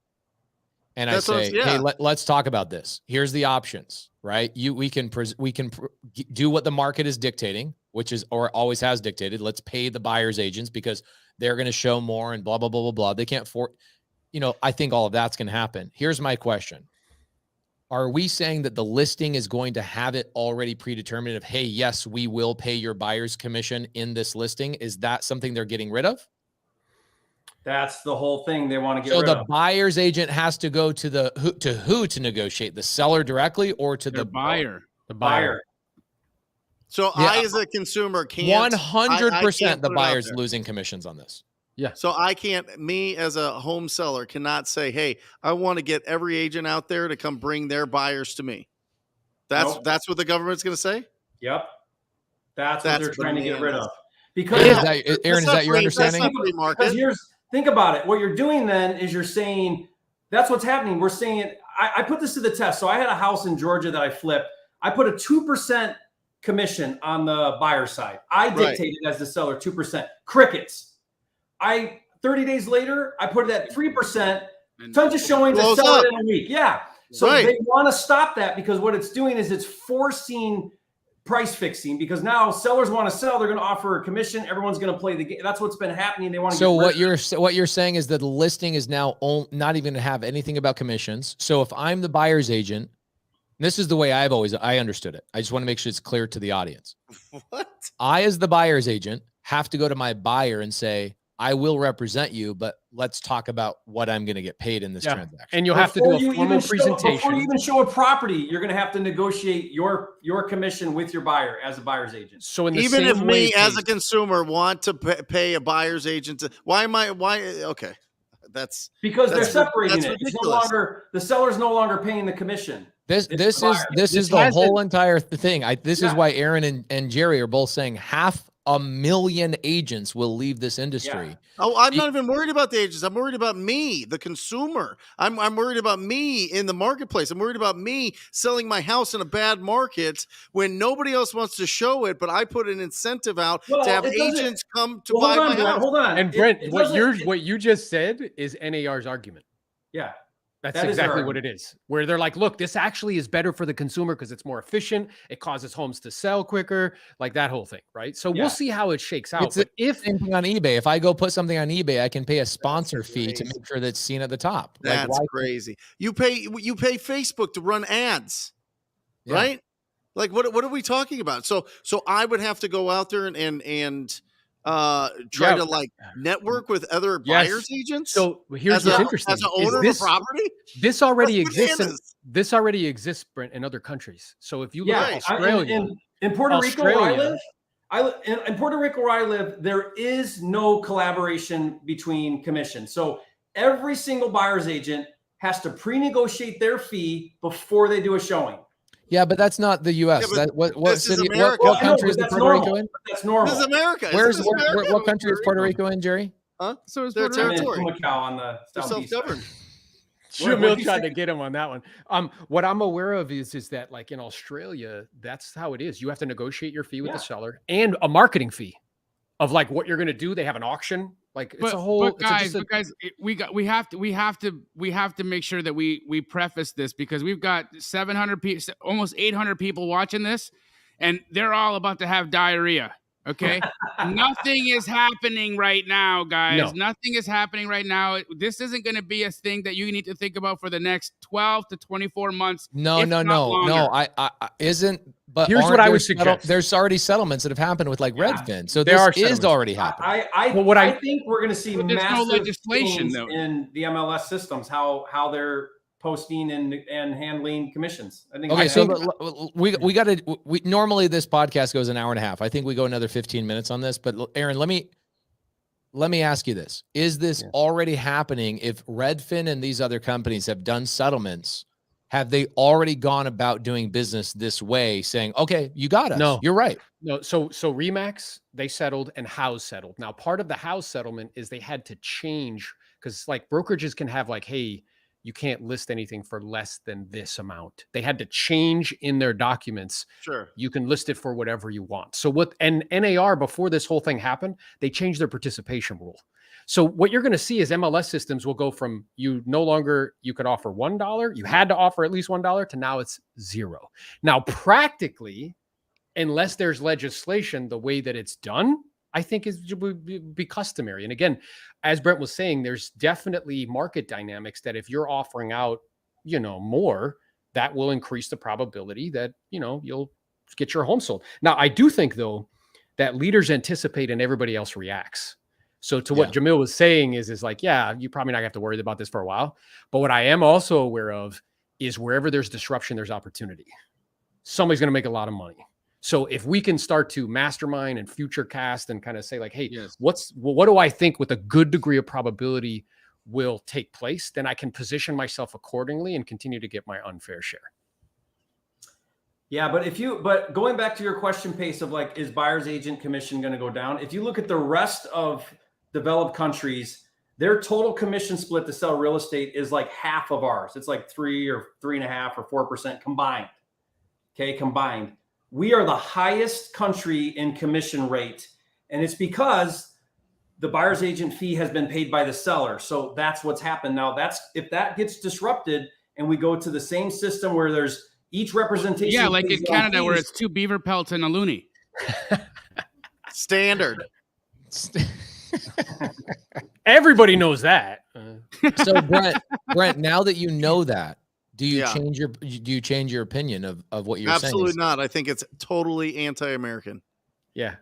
and I say, hey, let's talk about this. Here's the options, right? We can do what the market is dictating, which is, or always has dictated. Let's pay the buyer's agents because they're going to show more and blah, blah, blah, blah, blah. They can't I think all of that's going to happen. Here's my question. Are we saying that the listing is going to have it already predetermined of, hey, yes, we will pay your buyer's commission in this listing? Is that something they're getting rid of? That's the whole thing they want to get rid of. So the buyer's agent has to go to who to negotiate? The seller directly or to the buyer? The buyer. So I, as a consumer, can't. 100% the buyer's losing commissions on this. Yeah. So me as a home seller cannot say, hey, I want to get every agent out there to come bring their buyers to me. That's what the government's going to say? Yep. That's what they're trying to get rid of. Because Aaron, is that your understanding? Because think about it. What you're doing then is you're saying that's what's happening. We're saying I put this to the test. So I had a house in Georgia that I flipped. I put a 2% commission on the buyer side. I dictated as the seller 2%. Crickets. 30 days later, I put it at 3%. Tons of showings and sell it in a week. Yeah. So they want to stop that because what it's doing is it's forcing price fixing because now sellers want to sell. They're going to offer a commission. Everyone's going to play the game. That's what's been happening. They want to. So what you're saying is that the listing is now not even going to have anything about commissions. So if I'm the buyer's agent, this is the way I understood it. I just want to make sure it's clear to the audience. What? I, as the buyer's agent, have to go to my buyer and say, I will represent you, but let's talk about what I'm going to get paid in this transaction. And you'll have to do a formal presentation. Before you even show a property, you're going to have to negotiate your commission with your buyer as a buyer's agent. So in the even same if me as a consumer want to pay a buyer's agent, okay. That's because they're separating it. It's no longer, the seller's no longer paying the commission. This is the whole entire thing. This is why Aaron and Jerry are both saying 500,000 agents will leave this industry. Yeah. Oh, I'm not even worried about the agents. I'm worried about me, the consumer. I'm worried about me in the marketplace. I'm worried about me selling my house in a bad market when nobody else wants to show it, but I put an incentive out to have agents come to buy my house. Hold on. And Brent, what you just said is NAR's argument. Yeah. That's exactly what it is. Where they're like, look, this actually is better for the consumer because it's more efficient. It causes homes to sell quicker, like that whole thing, right? So we'll see how it shakes out. But if anything on eBay, if I go put something on eBay, I can pay a sponsor fee to make sure that's seen at the top. That's crazy. You pay Facebook to run ads, right? Like what are we talking about? So I would have to go out there and try to like network with other buyers agents. So here's what's interesting: as an owner of a property, this already exists. This already exists, Brent, in other countries. So if you look at Australia, in Puerto Rico, where I live, in Puerto Rico, where I live, there is no collaboration between commissions. So every single buyer's agent has to pre-negotiate their fee before they do a showing. Yeah, but that's not the U.S. What country is Puerto Rico in? That's normal. This is America. What country is Puerto Rico in, Jerry? Huh? So is their Puerto Rico. territory. Macau on the southeast. Self-governed. Jamil tried to get him on that one. What I'm aware of is that like in Australia, that's how it is. You have to negotiate your fee with the seller and a marketing fee of like what you're going to do. They have an auction. Like it's a whole. But guys, we have to make sure that we preface this, because we've got 700 people, almost 800 people watching this, and they're all about to have diarrhea. Okay. Nothing is happening right now, guys. No. Nothing is happening right now. This isn't going to be a thing that you need to think about for the next 12 to 24 months. No. I isn't. But here's what I would suggest. There's already settlements that have happened with like Redfin. So this is already happening. I think we're going to see there's no legislation though in the MLS systems, how they're posting and handling commissions. I think. Okay, so we normally this podcast goes an hour and a half. I think we go another 15 minutes on this. But Aaron, let me ask you this: is this already happening? If Redfin and these other companies have done settlements, have they already gone about doing business this way, saying, "Okay, you got us. No, you're right." No. So Remax, they settled, and House settled. Now, part of the House settlement is they had to change, because like brokerages can have like, hey, you can't list anything for less than this amount. They had to change in their documents. Sure. You can list it for whatever you want. So and NAR, before this whole thing happened, they changed their participation rule. So what you're going to see is MLS systems will go from you could offer $1, you had to offer at least $1, to now it's $0. Now, practically, unless there's legislation, the way that it's done, I think would be customary. And again, as Brent was saying, there's definitely market dynamics that if you're offering out, more, that will increase the probability that, you'll get your home sold. Now, I do think though, that leaders anticipate and everybody else reacts. So to what Jamil was saying is like, yeah, you probably not have to worry about this for a while. But what I am also aware of is wherever there's disruption, there's opportunity. Somebody's going to make a lot of money. So if we can start to mastermind and future cast and kind of say like, hey, what do I think with a good degree of probability will take place, then I can position myself accordingly and continue to get my unfair share. Yeah, but going back to your question, Pace, of like, is buyer's agent commission going to go down? If you look at the rest of developed countries, their total commission split to sell real estate is like half of ours. It's like 3 or 3.5 or 4% combined. Okay, combined. We are the highest country in commission rate, and it's because the buyer's agent fee has been paid by the seller. So that's what's happened. Now, if that gets disrupted and we go to the same system where there's each representation. Yeah, like in Canada where it's 2 beaver pelts and a loony. Standard. Everybody knows that. So Brent, now that you know that, do you change your opinion of what you're saying? Absolutely not. I think it's totally anti-American. Yeah.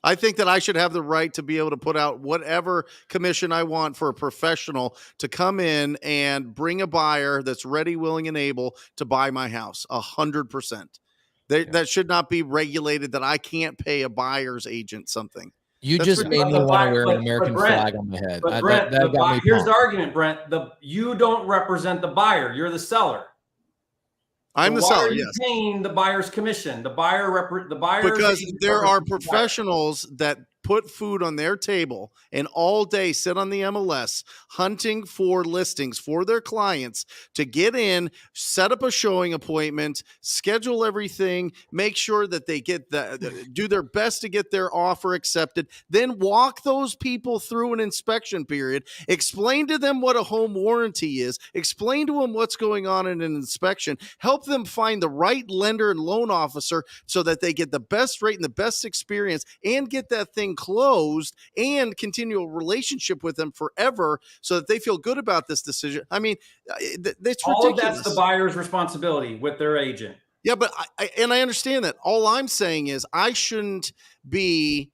I think that I should have the right to be able to put out whatever commission I want for a professional to come in and bring a buyer that's ready, willing, and able to buy my house. 100%. That should not be regulated, that I can't pay a buyer's agent something. That's just made me want to wear an American flag on my head. But Brent, here's the argument, Brent. You don't represent the buyer. You're the seller. I'm the seller. Why are you paying the buyer's commission? The buyer, because there are professionals that put food on their table and all day sit on the MLS hunting for listings for their clients to get in, set up a showing appointment, schedule everything, make sure that they get do their best to get their offer accepted, then walk those people through an inspection period, explain to them what a home warranty is, explain to them what's going on in an inspection, help them find the right lender and loan officer so that they get the best rate and the best experience and get that thing closed and continue a relationship with them forever so that they feel good about this decision. I mean, that's all ridiculous. Of that's the buyer's responsibility with their agent. Yeah, but I understand that. All I'm saying is I shouldn't be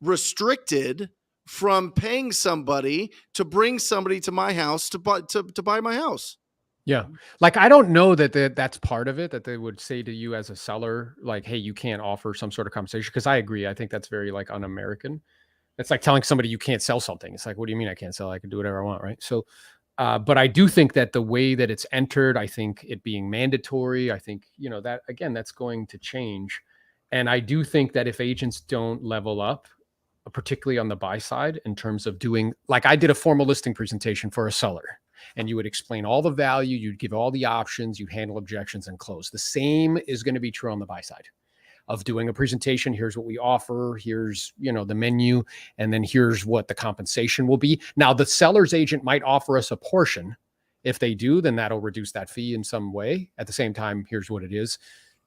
restricted from paying somebody to bring somebody to my house to buy my house. Yeah. Like, I don't know that that's part of it, that they would say to you as a seller, like, hey, you can't offer some sort of compensation. Cause I agree. I think that's very like un-American. It's like telling somebody you can't sell something. It's like, what do you mean I can't sell? I can do whatever I want. Right. So, but I do think that the way that it's entered, I think it being mandatory, I think, that again, that's going to change. And I do think that if agents don't level up, particularly on the buy side, in terms of doing, like I did a formal listing presentation for a seller. And you would explain all the value, you'd give all the options, you'd handle objections and close. The same is going to be true on the buy side of doing a presentation. Here's what we offer. Here's, you know, the menu, and then here's what the compensation will be. Now, the seller's agent might offer us a portion. If they do, then that'll reduce that fee in some way. At the same time, here's what it is.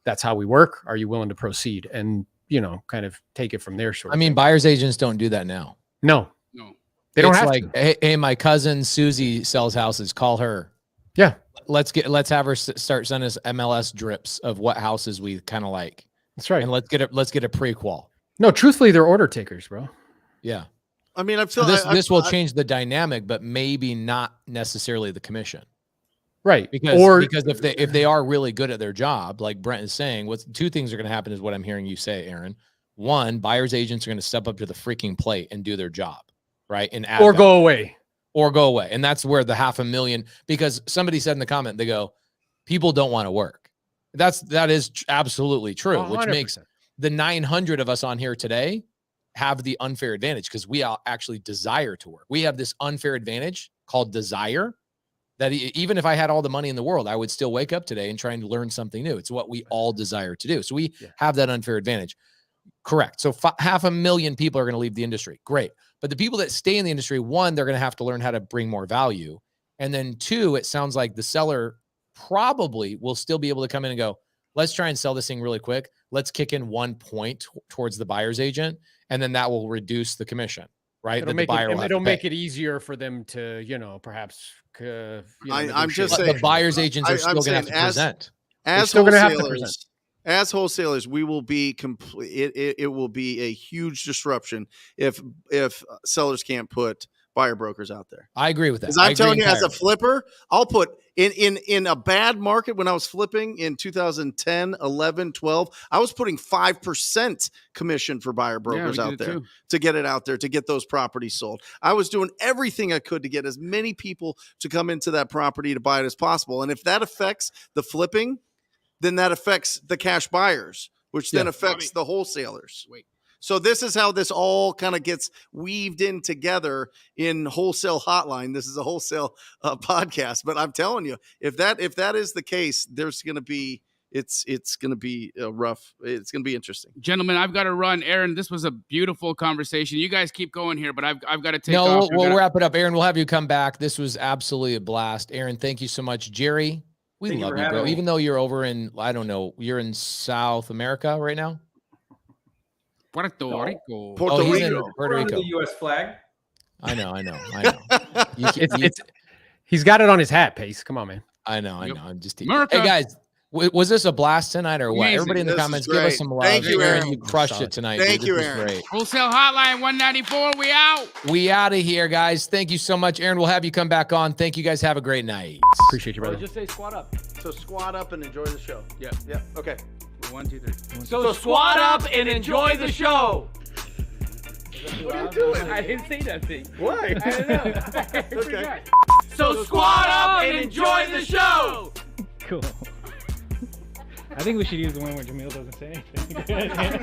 That's how we work. Are you willing to proceed? And, you know, kind of take it from there. I mean, buyer's agents don't do that now. No, No. they don't It's have like, to. hey, my cousin Susie sells houses. Call her. Yeah, Let's have her start sending us MLS drips of what houses we kind of like. that's right. And let's get a prequel. No, truthfully, they're order takers, bro. Yeah. I mean, So this will change the dynamic, but maybe not necessarily the commission. Right. Because if they are really good at their job, like Brent is saying, two things are going to happen is what I'm hearing you say, Aaron. One, buyer's agents are going to step up to the freaking plate and do their job, right? And add or value. go away. Or go away. And that's where the $500,000, because somebody said in the comment, they go, people don't want to work. That is absolutely true, 100%. which makes the 900 of us on here today have the unfair advantage because we all actually desire to work. We have this unfair advantage called desire that even if I had all the money in the world, I would still wake up today and try and learn something new. It's what we all desire to do. So we have that unfair advantage. Correct. So 500,000 people are going to leave the industry. Great. But the people that stay in the industry, one, they're going to have to learn how to bring more value. And then two, it sounds like the seller probably will still be able to come in and go, let's try and sell this thing really quick. Let's kick in 1 point towards the buyer's agent. And then that will reduce the commission, right? It'll make it easier for them to, you know, perhaps. I'm just saying the buyer's agents are still going to have to present. As wholesalers, as wholesalers, we will be complete. It will be a huge disruption if sellers can't put buyer brokers out there. I agree with that. Because I'm telling you, as a flipper, I'll put in a bad market when I was flipping in 2010, 11, 12, I was putting 5% commission for buyer brokers out there to get it out there, to get those properties sold. I was doing everything I could to get as many people to come into that property to buy it as possible. And if that affects the flipping, then that affects the cash buyers, which then affects the wholesalers. So this is how this all kind of gets weaved in together in Wholesale Hotline. This is a wholesale podcast, but I'm telling you, if that is the case, there's going to be it's going to be rough. It's going to be interesting. Gentlemen, I've got to run. Aaron, this was a beautiful conversation. You guys keep going here, but I've got to take off. We'll wrap it up. Aaron, we'll have you come back. This was absolutely a blast. Aaron, thank you so much. Jerry, we love you, bro. Even though you're over in, I don't know, you're in South America right now? Puerto Rico. Puerto Rico. Puerto Rico. The U.S. flag. I know. He's got it on his hat, Pace. Come on, man. I know. I'm just teasing. Hey, guys, was this a blast tonight or what? Amazing. Everybody in the comments, give us some love. Thank you, Aaron. You crushed it tonight. Thank you, This Aaron. was great. Wholesale Hotline 194. We out. We out of here, guys. Thank you so much, Aaron. We'll have you come back on. Thank you, guys. Have a great night. Appreciate you, brother. Just say squat up. So squat up and enjoy the show. Yeah. Okay. 1, 2, 3. So squat up and enjoy the show. What are you doing? I didn't say nothing. Why? I don't know. Okay. So squat up and enjoy the show. Cool. I think we should use the one where Jamil doesn't say anything.